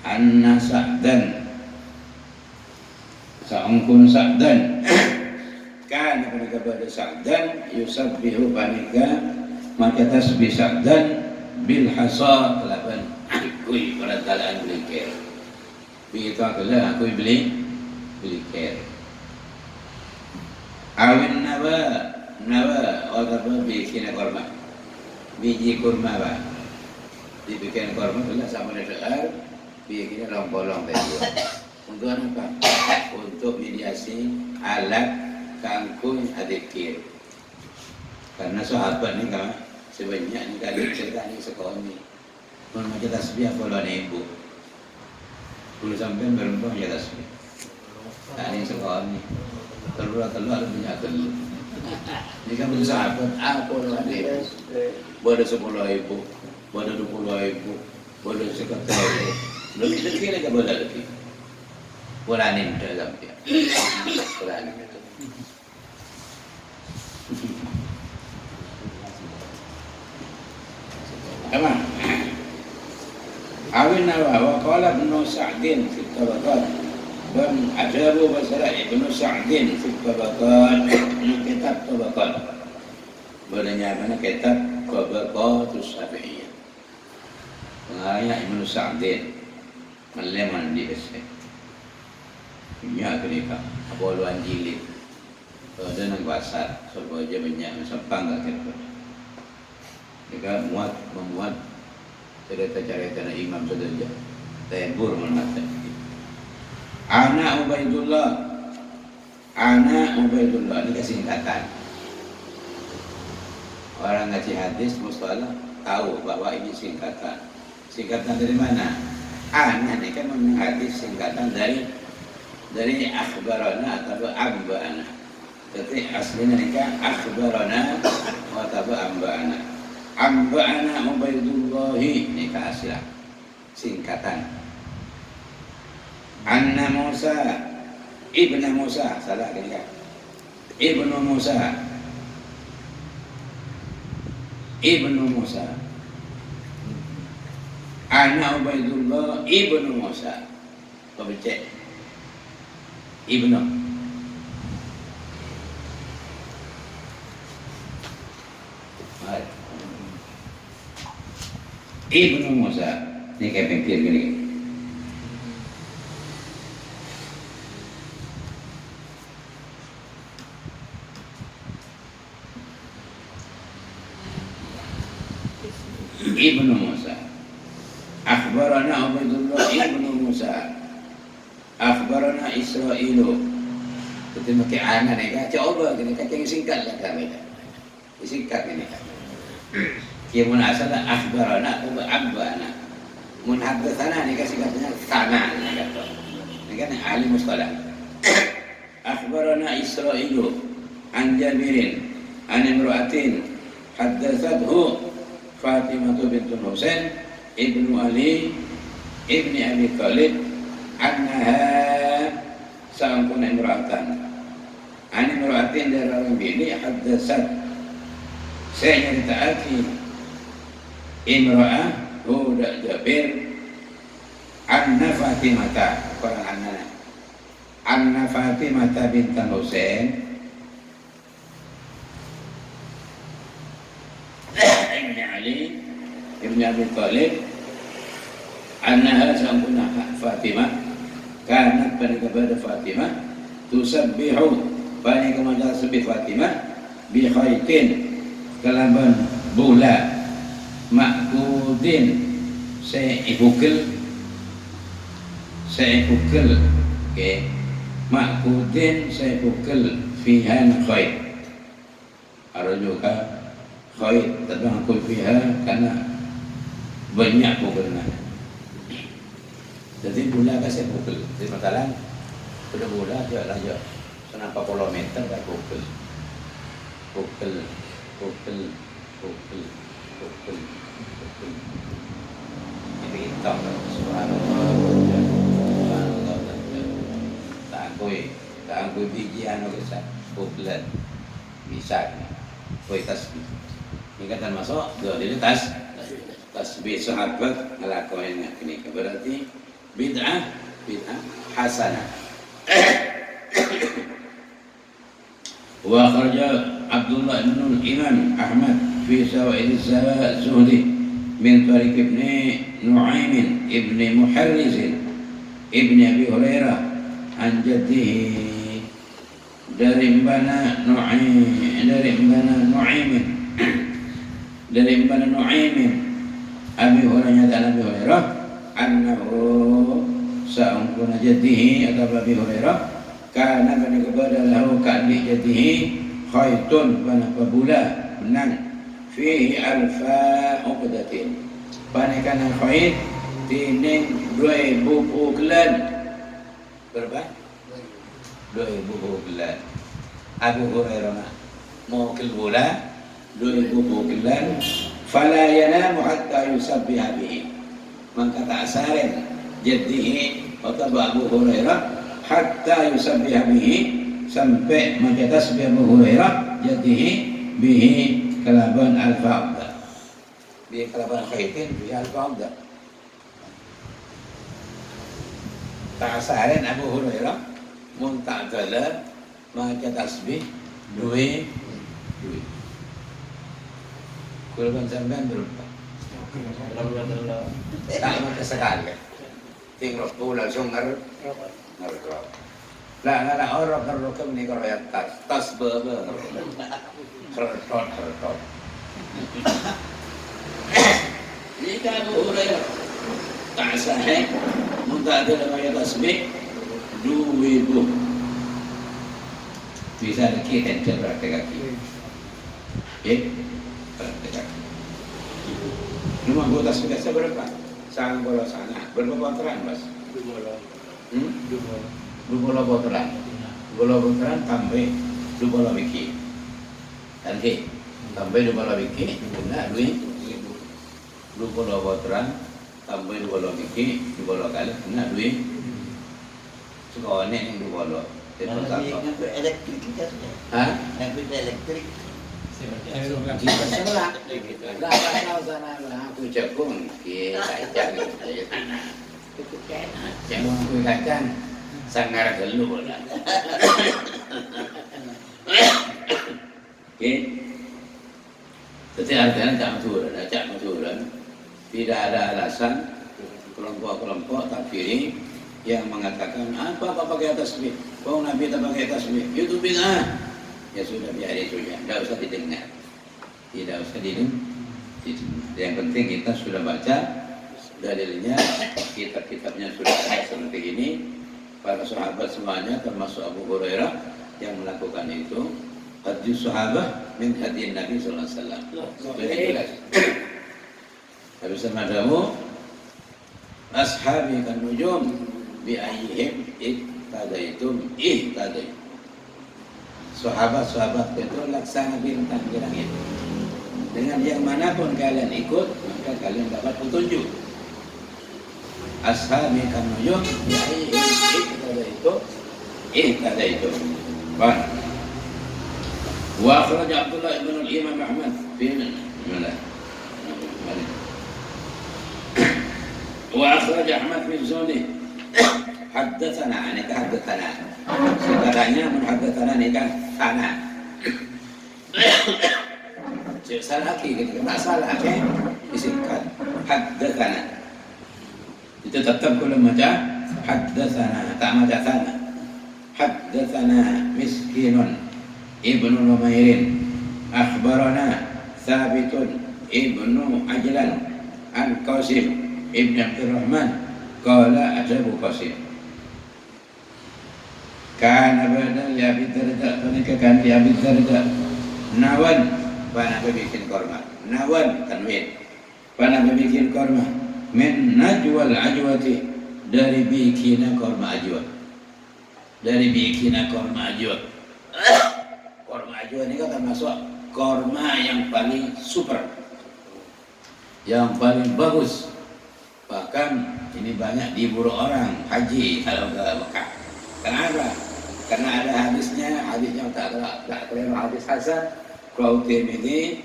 anna Sa'dan sa'ungkun Sa'dan kan kepada Sa'dan yusabbihu panika maka tasbih Sa'dan bil hasa kelaban kui perantaraan belikir begitu akulah aku beli belikir awin nawa atau bikin kurma biji kurma ba dibikin kurma itulah sama dengan bikinnya bolong tadi. Untuk apa? Untuk mediasi alat kangkung adikir. Karena sahabat ni kan sebanyak ni kali cerita ni sekolah ni. Mana kita tasbih apa ibu. Kalau sampai berempat ya tasbih. Tak ni sekolah ni. Telur punya telur. Ni kan bersahabat apa lah dia. Boleh 10,000, boleh 20,000, boleh 100,000. Lebih dekat lagi boleh lebih. Bola ni dah sampai. Bola ni. Apa? Awin nawa wa qala Ibnu Sa'din fi tabaqat. Dan ajabu basara Ibnu Sa'din fi tabaqat. Kitab tabaqat. Bolehnya mana kitab Tabaqatus Syafi'iyah. Pengarangnya Ibnu Sa'din. Meleman di besar. Minyak kenika. Apa luan jilid. Ada nang pasar. Sebab aja minyak sempang tak kira. Jika membuat cerita-cerita Imam Saudja. Tembur menata. Anak Ubaidullah. Ini kesingkatan. Orang ngaji hadis mustalah tahu bahwa ini singkatan. Singkatan dari mana? Anak ini kan hadis singkatan dari akhbarana atau amba'ana. Jadi aslinya ini kan akhbarana atau amba'ana. Amba'ana Ubaidullahi ini kan aslinya singkatan. Anna Musa Ibnu Musa salah kan ya? Ibnu Musa Ana Ubaidullah Ibnu Musa. Kau baca Ibnu. Mari. Ibnu Musa. Ini kayak pengkir gini. Ibnu Musa. Akhbarana Ubaidullah ibnu Musa. Akhbarana Israilu. Itu mati anak ni kan coba gini kacang singkat lah kami. Singkat ini. Kia mun asal akhbarana atau abbana. Mun haddatsana ni kan singkatnya sana ni kata. Ni kan ahli mustalah. Akhbarana Israilu an Jabirin an imra'atin haddatsathu Fatimah bintul Husain ibnu Ali ibni Abi Thalib annaha sa'angkuna imra'atan an imra'atin dari orang bini haddatsat saya nyeritakan imra'ah budak Jabir anna Fatimah orang anna Fatimah bintul Husain ibni Ali ibni Abi Thalib annaha sa'angkuna Fatimah kanat pada kepada Fatimah tusabbihu pada kepada tasbih Fatimah bi khaitin kalaban bola makudin seipukul okay makudin seipukul fihan khait arjuka khait tadang kul fiha karena banyak pukulnya. Jadi bola kan saya pukul. Jadi masalah sudah bola dia lah je. Senapa puluh meter dah pukul. Ini hitam subhanallah. Tak angkui bijian kisah pukulan bisa. Koi tasbih. Ini kata masuk dia tasbih sahabat ngelakoin ini berarti bid'ah hasanah. Wa kharaja Abdullah bin Imam Ahmad fi Sawaid az-Zuhdi min tariq ibn Nu'aym ibn Muharriz ibn Abi Hurairah an jaddihi dari Mbana Nu'aym Abi Hurairah dan Abi Hurairah annahu sa'ungkuna jadihi atau Abi Hurairah karena kepada lahu ka'li jadihi khaitun pada pabula benang fihi alfa uqdatin panekana khait tining 2000 pukulan berapa? 2000 pukulan Abu Hurairah mau ke bola 2000 pukulan fala yanamu hatta yusabbiha bihi maka tak asarin jadihi atau Abu Hurairah hatta yusabbiha bihi sampai maka tasbih Abu Hurairah jadihi bihi kalaban al-fa'da bihi kalaban khaitin bihi al-fa'da tak asarin Abu Hurairah munta'adala maka tasbih duit Kulban sampean berapa? Tak maka sekali. Tinggal tu langsung ngerut. Lah orang kerukam ni kalau yang tas berapa? Kerut. Ini kan boleh. Tak sah. Muntah ada nama yang tasbih 2000. Bisa kita cerita kaki. Rumah gua tas biasa berapa? Sang bola sana. Berapa botolan, Mas? 2 bola. 2 bola botolan. Bola botolan tambah 2 bola wiki. Nanti tambah 2 bola wiki, guna 2 bola botolan tambah 2 bola wiki, 2 bola kali guna 2. Sekolah ni 2 bola. Yang elektrik kan? Hah? Yang elektrik. Salah. Lah pasal sana lah aku jagung ke kacang. Jagung ke kacang. sangar gelu lah. Oke. Jadi artinya cak masyhuran. Tidak ada alasan kelompok-kelompok takfiri yang mengatakan apa pakai tasbih? Oh Nabi tak pakai tasbih. Itu bid'ah. Ya sudah biarin saja. Tidak usah didengar. Tidak usah didengar. Yang penting kita sudah baca dalilnya, kitab-kitabnya sudah ada seperti ini. Para sahabat semuanya termasuk Abu Hurairah yang melakukan itu. Hadis sahabat min hadis Nabi sallallahu alaihi wasallam. Sudah jelas. Habis semadamu ashabi kan nujum bi ayyihim ihtadaitum ihtadaitum. Sahabat-sahabat itu laksana bintang di langit. Dengan yang manapun kalian ikut, maka kalian dapat petunjuk. Ashabi kan nujum bi ayyihim ihtadaitum. Baik. Wa akhraj Abdullah ibn al-Imam Ahmad fi Bismillah. وأخرج أحمد في زونه حدثنا nikah حدثنا saudaranya menhaddatsana nikah sana salah lagi tidak salah disingkat haddatsana itu tetap kalau macam haddatsana tak macam sana haddatsana miskinun ibnu Numairin akhbarana Thabitun ibnu Ajlan an Qasim Ibn Abdurrahman qala Abu Qasim kana badal ya Abi Darda menika kan ya Abi Darda nawan pana bikin korma nawan tanwin pana bikin korma min najwal ajwati dari bikin korma ajwa korma ajwa ini kan termasuk korma yang paling super yang paling bagus. Bahkan ini banyak diburu orang haji kalau ke Mekah. Kenapa? Karena ada hadisnya tak keliru hadis hasan. Qul Tirmidzi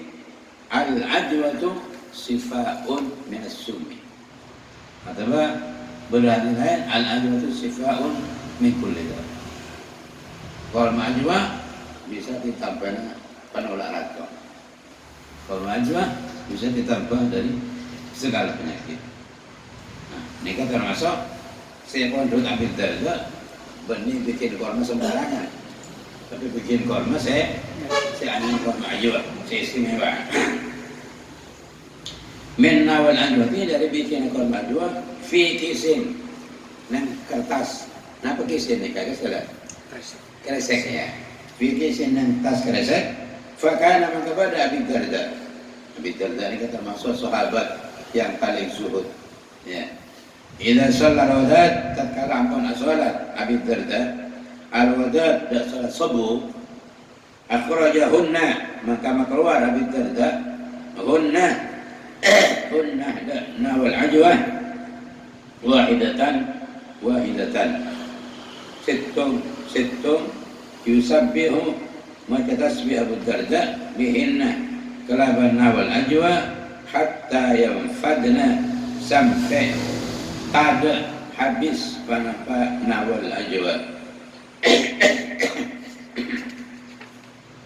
al-ajwatu sifaun min as-summi. Atau berarti lain al-ajwatu sifaun min kulli dha. Kalau ajwa bisa ditambah penolak racun. Kalau ajwa bisa ditambah dari segala penyakit. Ini kan termasuk saya pondok Abi Darda benih bikin korma sembarangan, tapi bikin korma saya angin korma ajwa, saya istimewa. Min nawal ajwati dari bikin korma ajwa fi kisin nang kertas. Napa kisin ni kagak salah? Kresek ya. Fi kisin nang tas kresek. Fakana maka pada Abi Darda. Abi Darda ini kan termasuk sahabat yang paling zuhud. Ya. Idza shalla al-wadad tatkala ampun salat Abi Darda al-wadad dak salat subuh akhrajahunna maka keluar Abi Darda hunna nawal ajwa wahidatan sittun yusabbihu maka tasbih Abu Darda bihinna kelaban nawal ajwa hatta yanfadna sampai ada habis panapa nawal ajwa.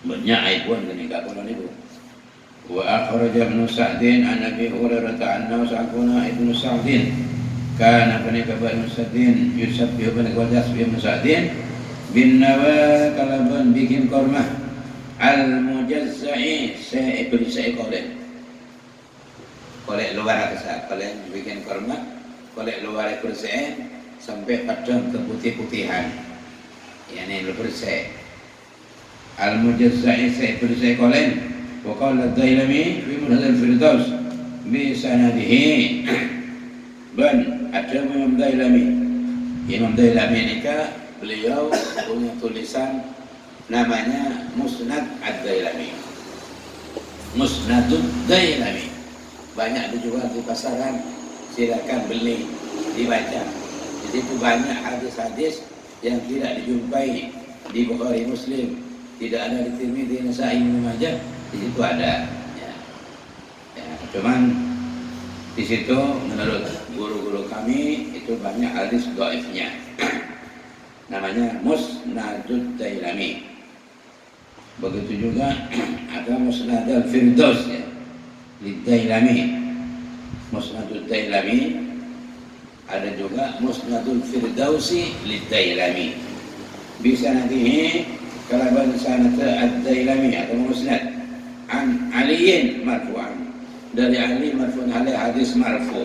Banyak ibuan gini kapan itu. Wa akhraj Ibnu Sa'din an Abi Hurairah annahu sa'kuna Ibnu Sa'din kana panika Ibnu Sa'din yusabbihu panika tasbih Ibnu Sa'din bin nawa kalaban bikin korma al mujazza'i sa'ibul sa'ikole kolek luar kesat kolek bikin korma kolek luar kursi sampai padang keputih-putihan. Yani kursi al-mujazza'i sa'ibul sa'ikolen wa qala ad-Dailami fi Munhal al-Firdaus bi sanadihi ban ada Imam Dailami ini beliau punya tulisan namanya Musnad ad-Dailami. Musnadud Dailami banyak dijual di pasaran, silakan beli, dibaca. Di situ banyak hadis-hadis yang tidak dijumpai di Bukhari Muslim, tidak ada di Tirmidzi, Nasa'i, Ibnu Majah. Di situ ada. Ya. Cuman di situ menurut guru-guru kami itu banyak hadis dhaifnya. namanya Musnadud Dailami. Begitu juga ada Musnad al-Firdaus ya, Dailami. Musnadud Dailami, ada juga Musnadul Firdausi Dailami. Bisa nanti kalaban sanad ad-Dailami atau Musnad an Aliyin marfu'an, dari Ali marfu'an alaihi hadis marfu'.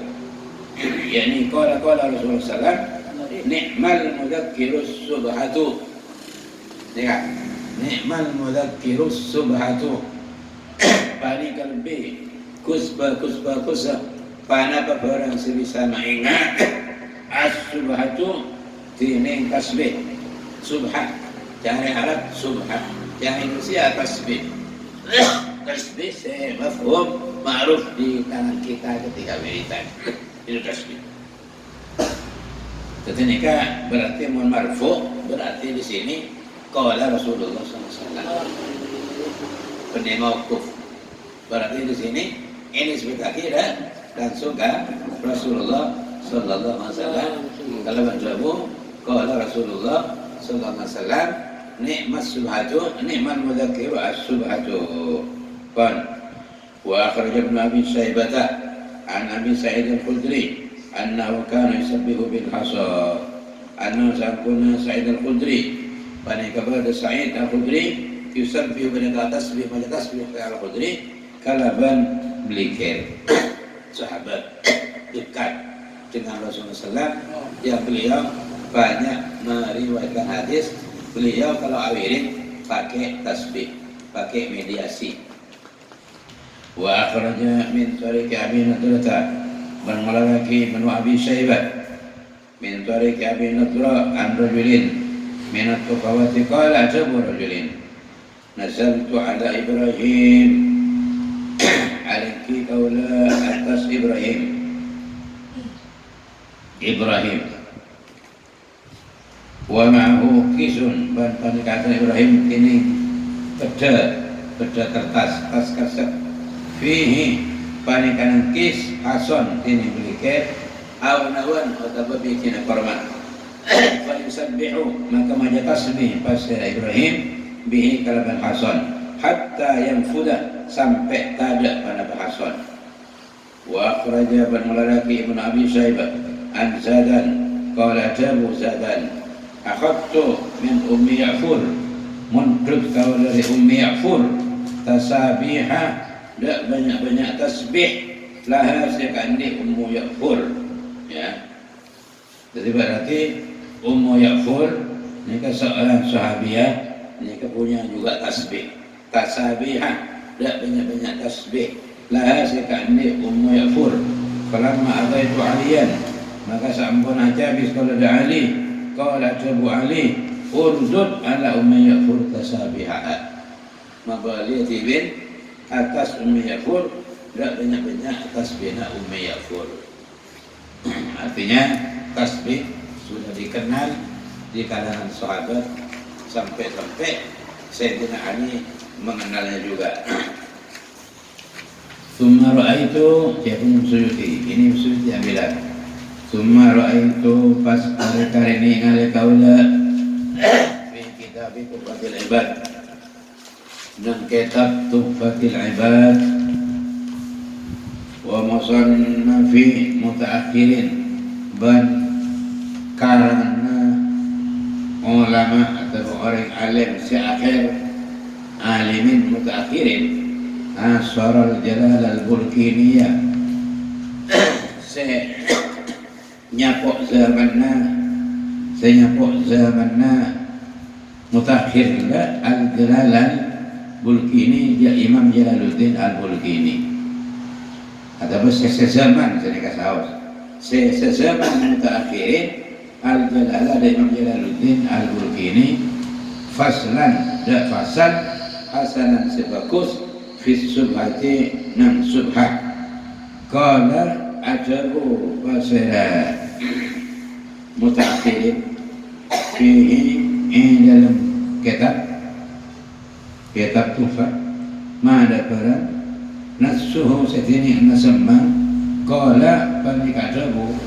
Yani qala Rasulullah sallallahu ni'mal mudakkirus subhatu. Ya, ni'mal mudakkirus subhatu. Paling kalbi kusba pana barang sebisa mengingat as-subhatu tining tasbih. Subhat jangan Arab subhat, jangan Indonesia tasbih. Tasbih saya mafhum ma'ruf di tangan kita ketika wiridan. Itu tasbih. Ketika berarti marfu, berarti di sini qala Rasulullah SAW. Penemaukuf. Berarti di sini ini sebagai dan suka Rasulullah sallallahu alaihi wasallam. Kalau menjawab qala Rasulullah sallallahu alaihi wasallam ni'mas subhatu ni'mal mudzakiru as-subhatu. Wa akhraj Ibn Abi Syaibah an Abi Sa'id al-Khudri annahu kana yusabbihu bil hasa. Annahu sa'kuna Sa'id al-Khudri bani kepada Sa'id al-Khudri yusabbihu bil tasbih al-Khudri kalaban belikir. Sahabat dekat dengan Rasulullah SAW yang beliau banyak meriwayatkan hadis. Beliau kalau awirin pakai tasbih, pakai mediasi. Wa akhraja min tariq Abi Nadrah man malaki min Abi Syaibah min tariq Abi Nadrah an rajulin min at-tuqawati qala ajabu rajulin nazaltu ala Ibrahim aliki kaula atas Ibrahim wa ma'ahu kisun ban panikatan Ibrahim ini beda kertas kaset fihi panikanan kis hason ini beliket awnawan atau bikin korban fa yusabbihu maka maja tasbih pasir Ibrahim bihi kalaban hason hatta yang fudah sampai tada pada hason. Wa akhraja ban malaki Ibn Abi Syaibah an Zadan qala jabu Zadan akhadtu min Ummi Ya'fur muntud kau dari Ummi Ya'fur tasabiha dak banyak-banyak tasbih laha sekandi Ummu Ya'fur ya. Jadi berarti Ummu Ya'fur ini seorang sahabiah, ini punya juga tasbih tasabiha dak banyak-banyak tasbih laha sekandi Ummu Ya'fur. Falamma ataitu Aliyan maka sampun aja habis kalau ada Ali qala Abu Ali urdud ala Ummi Ya'fur tasabiha. Maka lihat ibn atas Ummi Ya'fur dak banyak-banyak tasbihna Ummi Ya'fur. Artinya tasbih sudah dikenal di kalangan sahabat sampai Sayyidina Ali mengenalnya juga. Tsumma ra'aitu Syekh Suyuti, ini Suyuti ambilan. Tsumma ra'aitu pas kare ini ngale kaula fi kitab Tuhfatul Ibad. Dan kitab Tuhfatul Ibad wa musannafi mutaakhirin ban karena ulama atau orang alim si akhir alimin mutaakhirin Asharul Jalal al-Burkiniyah nyapok zamanna mutakhir al-Jalal al-Burkini dia Imam Jalaluddin al-Burkini ataupun sezaman sezaman mutakhirin al-Jalal ada Imam Jalaluddin al-Burkini faslan dan fasal hasanan sebagus fi subhati nan subhat qala ajabu basira mutakhirin fihi dalam kitab Tuhfah ma'ada barang nasuhu setini nasamma qala panik ajabu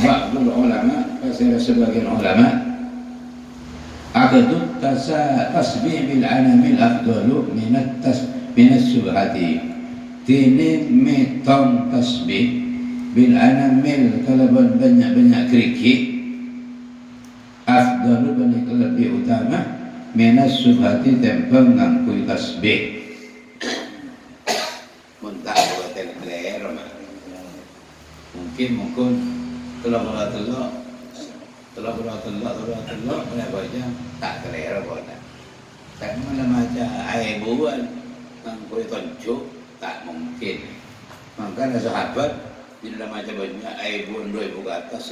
ba'dul ulama pasira sebagian ulama Aqdu tasbih bil anamil afdalu minas subhati. Tini metong tasbih bil anamil kalaban banyak-banyak kerikik afdalu banyak lebih utama minas subhati tempel ngangkui tasbih. Muntah buatan kelero mungkin telok kenapa aja tak kelero buatan. Tak mana macam air buan ngangkui tonjuk tak mungkin. Makanya sahabat di dalam macam banyak air buan dua ibu ke atas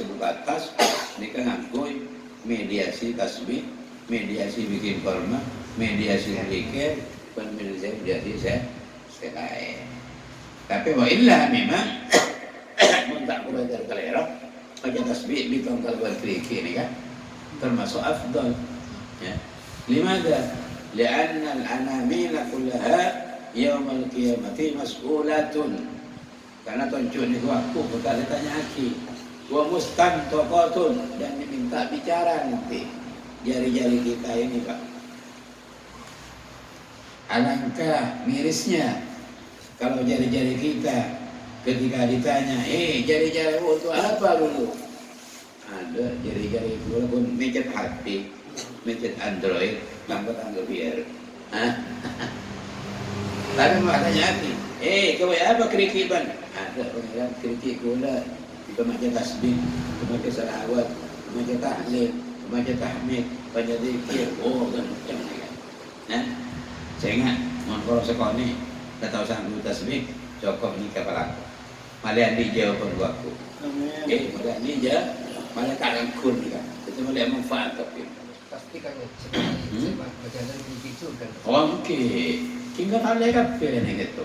ini kan ngangkui mediasi tasbih, mediasi bikin korma, mediasi zikir, dan mediasi selai. Tapi wa illa memang muntak belajar kelero, aja tasbih bitong kalban kriki ini kan termasuk afdal. Ya. Limadha? Lianna al-anamila kullaha yawmal qiyamati mas'ulatun. Karena tonjun itu aku bakal ditanya aki. Wa mustantaqatun dan diminta bicara nanti. Jari-jari kita ini, Pak. Alangkah mirisnya kalau jari-jari kita ketika ditanya, jari-jari itu apa dulu? Ada jari-jari itu pun mencet HP, mencet Android, angkat biar. Tapi makanya hati, kau apa kerikiban? Ada pengiran kerikik gula, pemaca tasbih, pemaca salawat, pemaca tahlil, pemaca tahmid, pemaca zikir, dan macam-macam. Saya ingat, kalau sekolah ni, tak tahu sanggup tasbih, cukup ni kepala aku. Malah ni jauh pun aku. Malah ni jauh, malah tak angkun juga. Itu malah manfaat tapi. Pasti kan sebab berjalan di situ kan. Okey, kita tak boleh kapal ni gitu.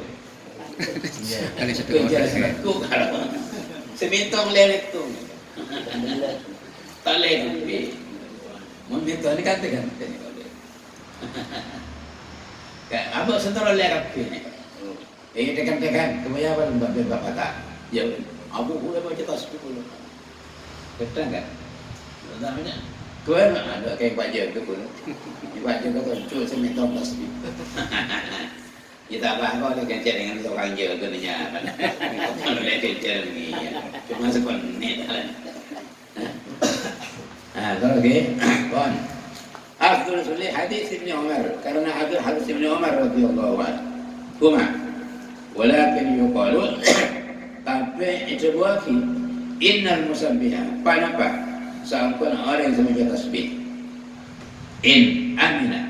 Kali satu Kerja aku kalau semitong lelek tu. Tak boleh kapal. Meminta ni katakan ni boleh. Abang sentara lelek kapal ni. Tekan-tekan, kemudian apa lembab bebab kata. Ya, abu boleh baca tasbih dulu. Betul kan? Namanya. Tuan ada kayak baca tu pun. Di baca tu cuci semitong tasbih. Kita apa ada kerja dengan orang je tu nya. Kalau dia kerja ni, cuma sekonit lah. Kalau okey, kon. Afdal sulih hadis Ibn Umar karena ada hadis Ibn Umar radhiyallahu anhu. Kuma walakin yuqalu tapi itu buaki innal musabbiha panapa seakan orang yang membaca tasbih in amina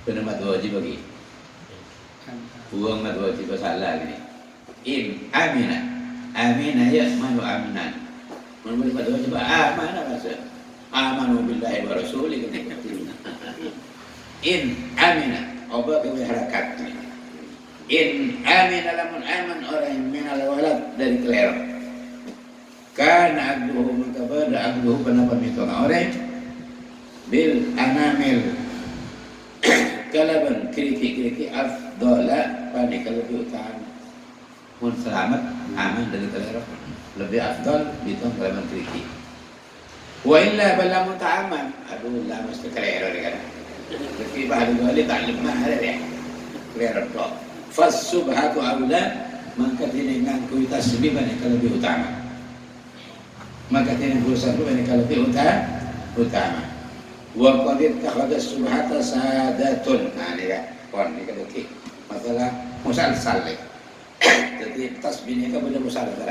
benar mat wajib bagi buang mat wajib salah gini in amina ya manu aminan menurut mat wajib amanah maksud amanu billahi wa rasulih in amina obat ke harakat in amina lamun aman orang yang minal walad dari kelero kana abduhu mengkabar abduhu penapa mitong orang bil anamil kalaban kiriki afdala panik lebih utama pun selamat aman dari kelero lebih afdal mitong kalaban kiriki wa illa balamun ta'aman aduh lah mesti kelero kan tapi bahari wali taklim mahal ya kelero tok fasubhatu awla maka tinengan kui tasbih banyak lebih utama maka tinengan berusaha banyak lebih utama wa qadir takhadha subhata sadatun ini kan kon ini kan okey masalah musalsal jadi tasbih ni kan benda musalsal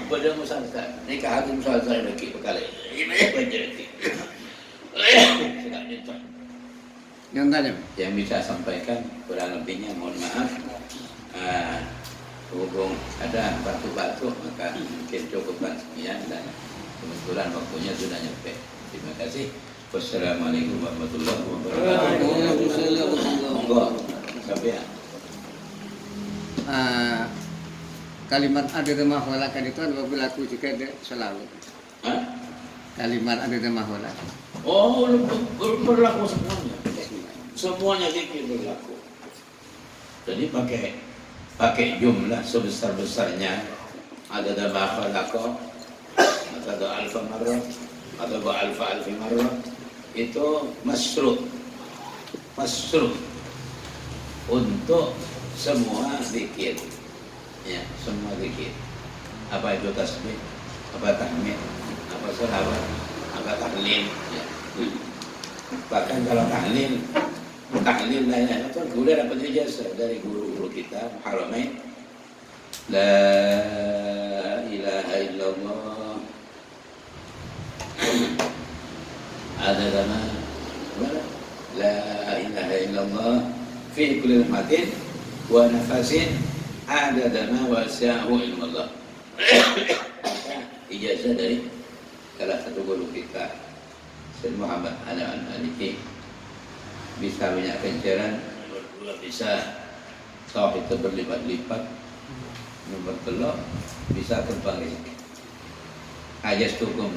benda musalsal ni kan hadis musalsal okey bekali ini baca tidak itu Yang tanya. Yang bisa sampaikan kurang lebihnya mohon maaf. Hubung ada batu-batu maka mungkin cukupkan sekian dan kebetulan waktunya sudah nyampe. Terima kasih. Wassalamualaikum warahmatullahi wabarakatuh. Monggo sampai. Kalimat ada demah walakan itu adalah berlaku jika ada selalu. Kalimat ada demah walakan. Oh, berlaku semuanya. Semuanya zikir berlaku. Jadi pakai jumlah sebesar-besarnya ada dabah khalaqah, ada alfa marrah, atau ba'alfa alfi marrah itu masruh untuk semua zikir, ya, semua zikir. Apa itu tasbih, apa tahmid, apa sholawat, apa tahlil, ya. Bahkan kalau tahlil la ilaha illallah boleh dapat ijazah dari guru-guru kita Haramain. La ilaha illallah adada ma la ilaha illallah fi kulli lamhatin wa nafasin adada ma wasi'ahu ilmallah. Ijazah dari salah satu guru kita Syekh Muhammad Al-Maliki. Bisa banyak kencaran, nomor 2 bisa tauhid itu berlipat-lipat, nomor 3 bisa terbang rezeki. Ajas tukum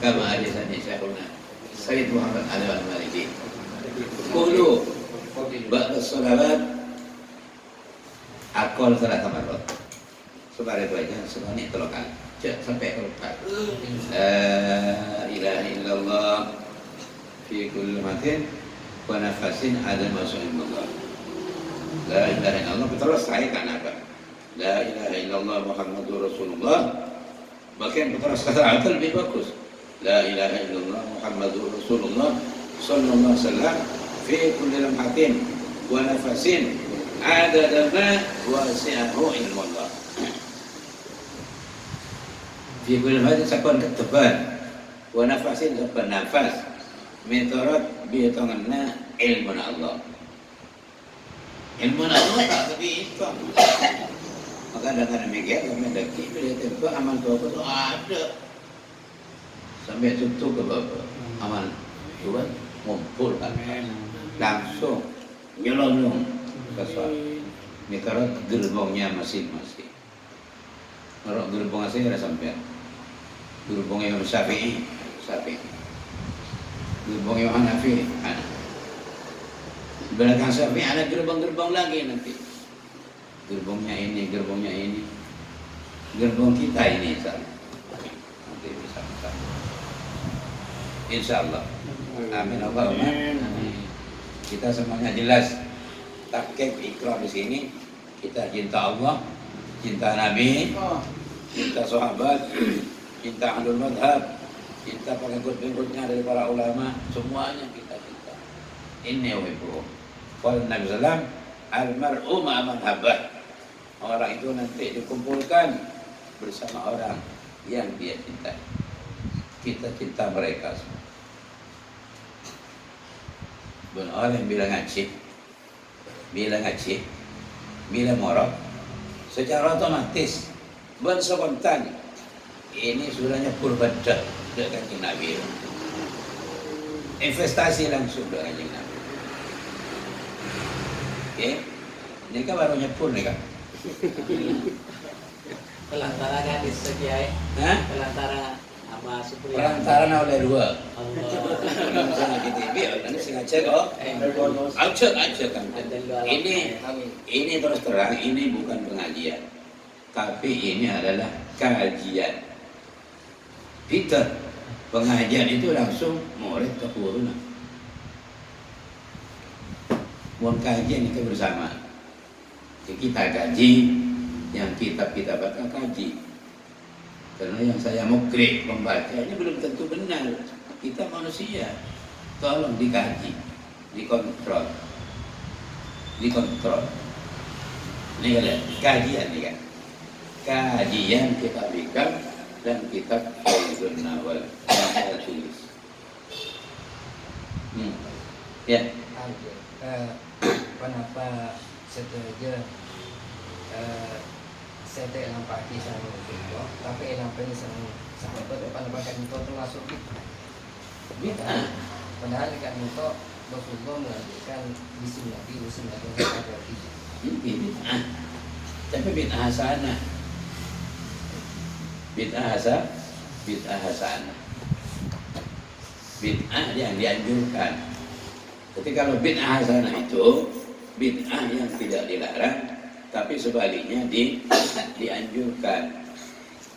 kama ajasani syekhuna Sayyid Muhammad Al-Maliki. Qulu ba'da sholawat akol salat marot. Sebagai baca sebanyak 3 kali. Sampai 3 kali. La ilaha illallah fi kulli matin wa nafasin ada masuk illallah. La ilaha illallah terus saya kan apa? La ilaha illallah Muhammadur Rasulullah. Bahkan terus kata lebih bagus. La ilaha illallah Muhammadur Rasulullah sallallahu alaihi wasallam fi kulli lamhatin wa nafasin adada ma wasi'ahu illallah. Fi kulli lamhatin sakon keteban wa nafasin sakon nafas mentorot bihitungannya ilmu Allah. Ilmu Allah tak terhitung. Maka dengan demikian kami daki bila tentu amal Tuhan itu ada sampai tutup ke bawah amal Tuhan ngumpulkan langsung nyelonong ke suatu. Ini kalau gerbongnya masing-masing. Kalau gerbong asing ada sampai gerbongnya Imam Syafi'i. Gerbong Imam Hanafi ada. Di belakang Syafi'i ada gerbong-gerbong lagi nanti. Gerbongnya ini. Gerbong kita ini insyaallah. Nanti bisa kita. Insyaallah. Amin Allahumma. Kita semuanya jelas takib ikrar di sini. Kita cinta Allah, cinta Nabi, cinta sahabat, cinta ahlul madhab, cinta pengikut-pengikutnya dari para ulama, semuanya kita cinta. Inni uhibbu. Qala Nabi sallallahu al-mar'u ma'a man habba. Orang itu nanti dikumpulkan bersama orang yang dia cintai. Kita cinta mereka semua. Dan orang yang bilang ngaji, bilang ngorok, secara otomatis, dan spontan, ini sudahnya purbadah dengan Nabi. Investasi langsung dengan Nabi. Oke, ini kan baru nyepur nih kan. Pelantara gadis sekiai. Hah? Pelantara sama Supriya. Perantaraan oleh 2. Allah. Misalnya di TV, nanti sengaja kok. Acak kan. Ini terus terang, ini bukan pengajian, tapi ini adalah kajian. Peter, pengajian itu langsung murid keturunan. Mau kajian itu bersama. Kita kaji, yang kitab kita baca kaji. Karena yang saya mukri membaca ini belum tentu benar. Kita manusia, tolong dikaji, dikontrol. Ini kalian kajian nih kan. Kajian kita bikin dan kitab Faizul Nawal yang saya tulis. Ya. Kenapa setuju saya tak nampak kisah itu, tapi nampak ini sama pada kan itu termasuk bid'ah. Padahal kan itu Rasulullah mengatakan bismillah ada Bid'ah. Tapi bid'ah hasanah. Bid'ah hasanah. Bid'ah yang dianjurkan. Jadi kalau bid'ah hasanah itu bid'ah yang tidak dilarang, tapi sebaliknya dianjurkan.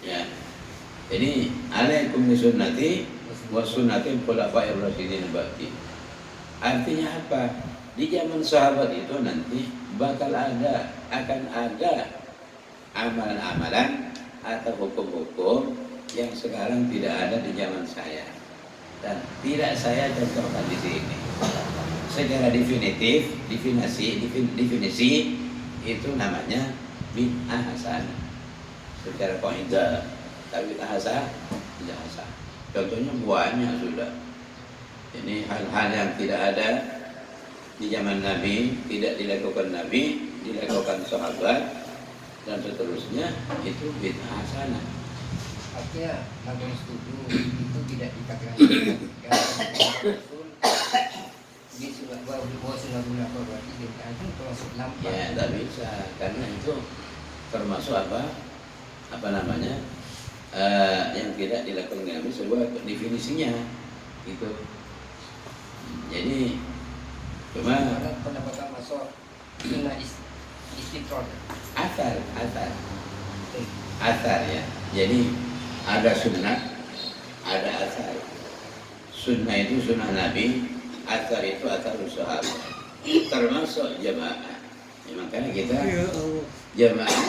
Ya. Jadi alaikum bisunnati wa sunnatil khulafa'ir rasyidin ba'di. Artinya apa? Di zaman sahabat itu nanti akan ada amalan-amalan atau hukum-hukum yang sekarang tidak ada di zaman saya dan tidak saya contohkan di sini. Secara definisi itu namanya bid'ah hasanah. Secara kaidah, tapi bid'ah hasanah tidak hasanah. Contohnya banyak sudah. Ini hal-hal yang tidak ada di zaman Nabi, tidak dilakukan Nabi, dilakukan sahabat dan seterusnya, itu bid'ah hasanah. Artinya Nabi setuju itu tidak dikatakan Rasul di sunnah bahwa sunnah munafik berarti bid'ah itu termasuk nampak. Ya, tidak bisa karena itu termasuk apa namanya yang tidak dilakukan Nabi sebuah definisinya itu. Jadi cuma Ada pendapatan masuk sunnah istiqror. asar ya. Jadi ada sunnah, ada asar. Sunnah itu sunnah Nabi, asar itu asar sahabat. Termasuk jamaah. Ya, makanya kita jamaah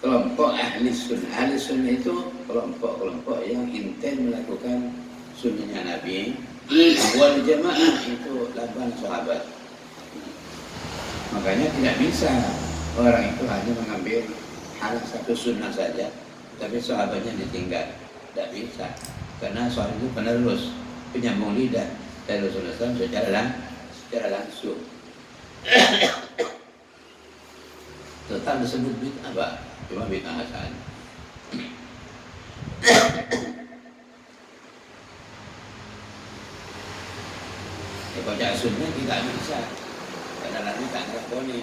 kelompok ahli sunnah. Ahli sunnah itu kelompok-kelompok yang intent melakukan sunnahnya Nabi. Wal jamaah itu 8 sahabat. Makanya tidak bisa orang itu hanya mengambil hanya satu sunnah saja, tapi sahabatnya ditinggal. Tidak bisa, karena sahabat itu penerus, penyambung lidah dari Rasulullah SAW secara langsung. Tetap disebut bid'ah apa? Cuma bid'ah hasanah. Baca sunnah tidak bisa karena Nabi tak ngelakoni.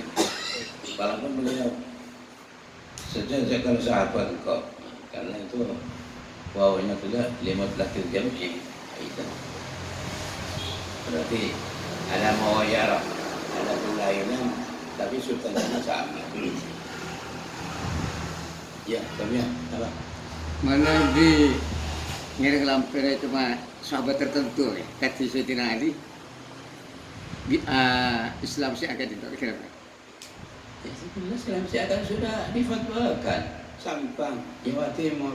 Walaupun beliau sejak kalau sahabat kok, karena itu wawanya tidak 15 jam itu berarti ada mawayarah, ada kelainan, tapi sultannya sama. Ya, kami apa? Mana di ngiring lampirnya cuma sahabat tertentu ya, kata Sayyidina Ali. Islam sih akan dilakukan. Ya, sebenarnya Islam akan sudah difatwakan. Sampang, Jawa Timur,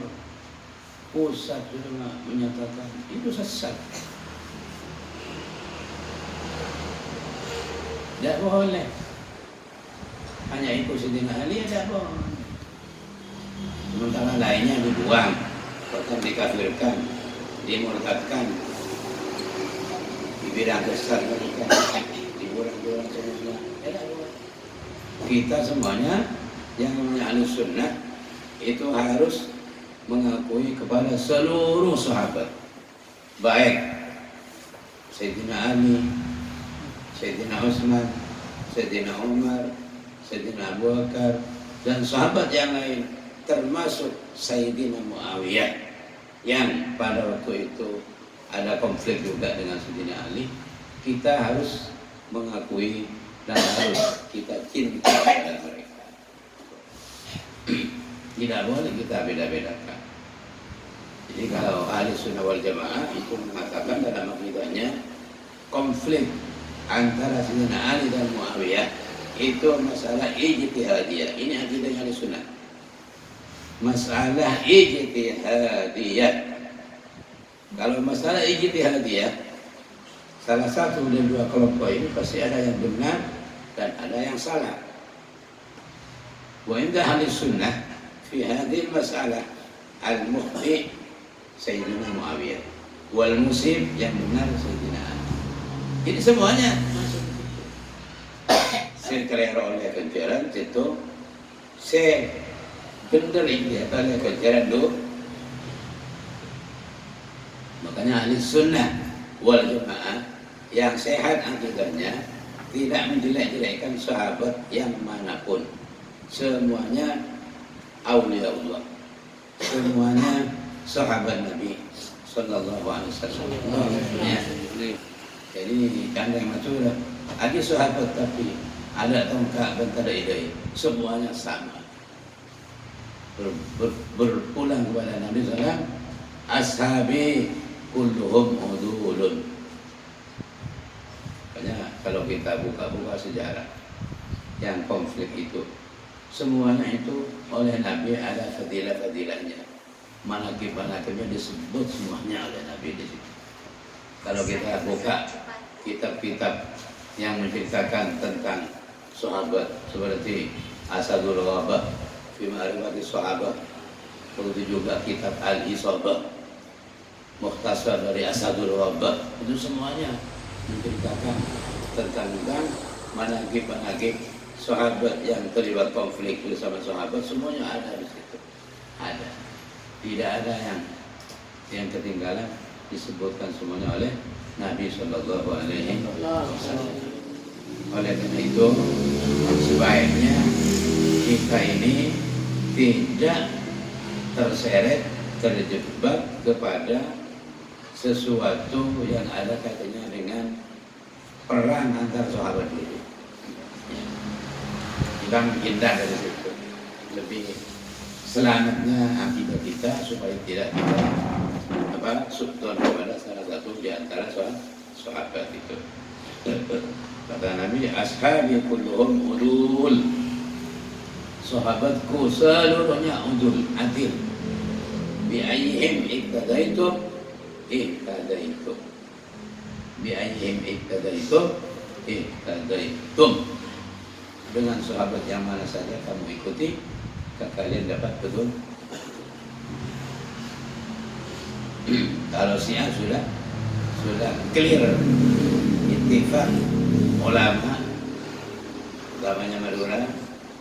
pusat sudah menyatakan itu sesat. Tidak boleh. Hanya ikut Sayyidina Ali tidak boleh. Sementara lainnya dibuang, bahkan dikafirkan, dimurtadkan. Bidang besar mereka dibuang-buang semua. Kita semuanya yang namanya ahli sunnah itu harus mengakui kepada seluruh sahabat, baik Sayyidina Ali, Sayyidina Utsman, Sayyidina Umar, Sayyidina Abu Bakar dan sahabat yang lain, termasuk Sayyidina Muawiyah yang pada waktu itu ada konflik juga dengan Sayyidina Ali. Kita harus mengakui dan harus kita cinta kepada mereka. Tidak boleh kita beda-bedakan. Jadi kalau ahli sunnah wal jamaah itu mengatakan dalam akidahnya konflik antara Sayyidina Ali dan Muawiyah itu masalah ijtihadiyah. Ini akidahnya ahli sunnah. Masalah ijtihadiyah. Kalau masalah ijtihadiyah, salah satu dari dua kelompok ini pasti ada yang benar dan ada yang salah. Wa inda ahli sunnah fi hadhihi masalah al-mukhti Sayyidina Muawiyah wal musib yang benar Sayyidina Ali. Jadi semuanya masuk ke situ. Sekalian oleh kejaran itu benar ini oleh kejaran itu. Makanya ahli sunnah wal jamaah yang sehat akidahnya tidak menjelek-jelekkan sahabat yang manapun. Semuanya aulia Allah. Semuanya sahabat Nabi sallallahu alaihi wasallam. Ya. Jadi kandang matur ada sahabat tapi ada tongkat bentar idai. Semuanya sama. Berpulang kepada Nabi sallallahu alaihi wasallam. Ashabi kulluhum udulun. Makanya kalau kita buka-buka sejarah yang konflik itu, semuanya itu oleh Nabi ada fadilah-fadilahnya. Manaqib-manaqibnya disebut semuanya oleh Nabi di situ. Kalau kita buka kitab-kitab yang menceritakan tentang sahabat seperti Asadul Ghabah fi Ma'rifati Sahabah, begitu juga kitab Al-Isabah, Mukhtasar dari Asadul Ghabah, itu semuanya menceritakan tentang manaqib-manaqib sahabat yang terlibat konflik bersama sahabat, semuanya ada di situ. Ada. Tidak ada yang ketinggalan, disebutkan semuanya oleh Nabi Sallallahu Alaihi Wasallam. Oleh karena itu, sebaiknya kita ini tidak terseret, terjebak kepada sesuatu yang ada kaitannya dengan perang antar sahabat dulu. Kita menghindar dari situ. Lebih selamatnya akibat kita supaya tidak kita subton kepada salah satu di antara sahabat itu. Kata Nabi, ashabi kulluhum udul. Sahabatku seluruhnya udul, adil. Bi ayyihim iktadaitum iktadaitum. Bi ayyihim iktadaitum iktadaitum. Dengan sahabat yang mana saja kamu ikuti, kalian dapat betul. Kalau Syiah sudah clear, ittifaq ulama utamanya Madura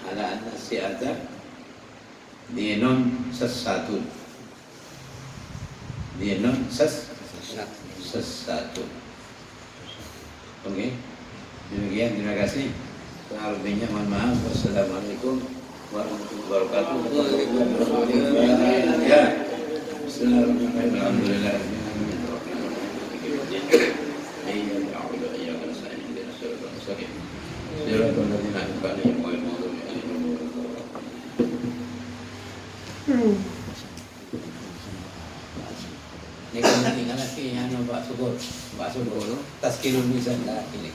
ala anna Syi'ata dinun sesatun, dinun sesatun. Oke, demikian, terima kasih. Kurang lebihnya mohon maaf. Wassalamualaikum warahmatullahi wabarakatuh. Ya. Bismillahirrahmanirrahim. Alhamdulillah. Ini kan tinggal lagi yang Pak Subur, Tazkirul Mizan lagi.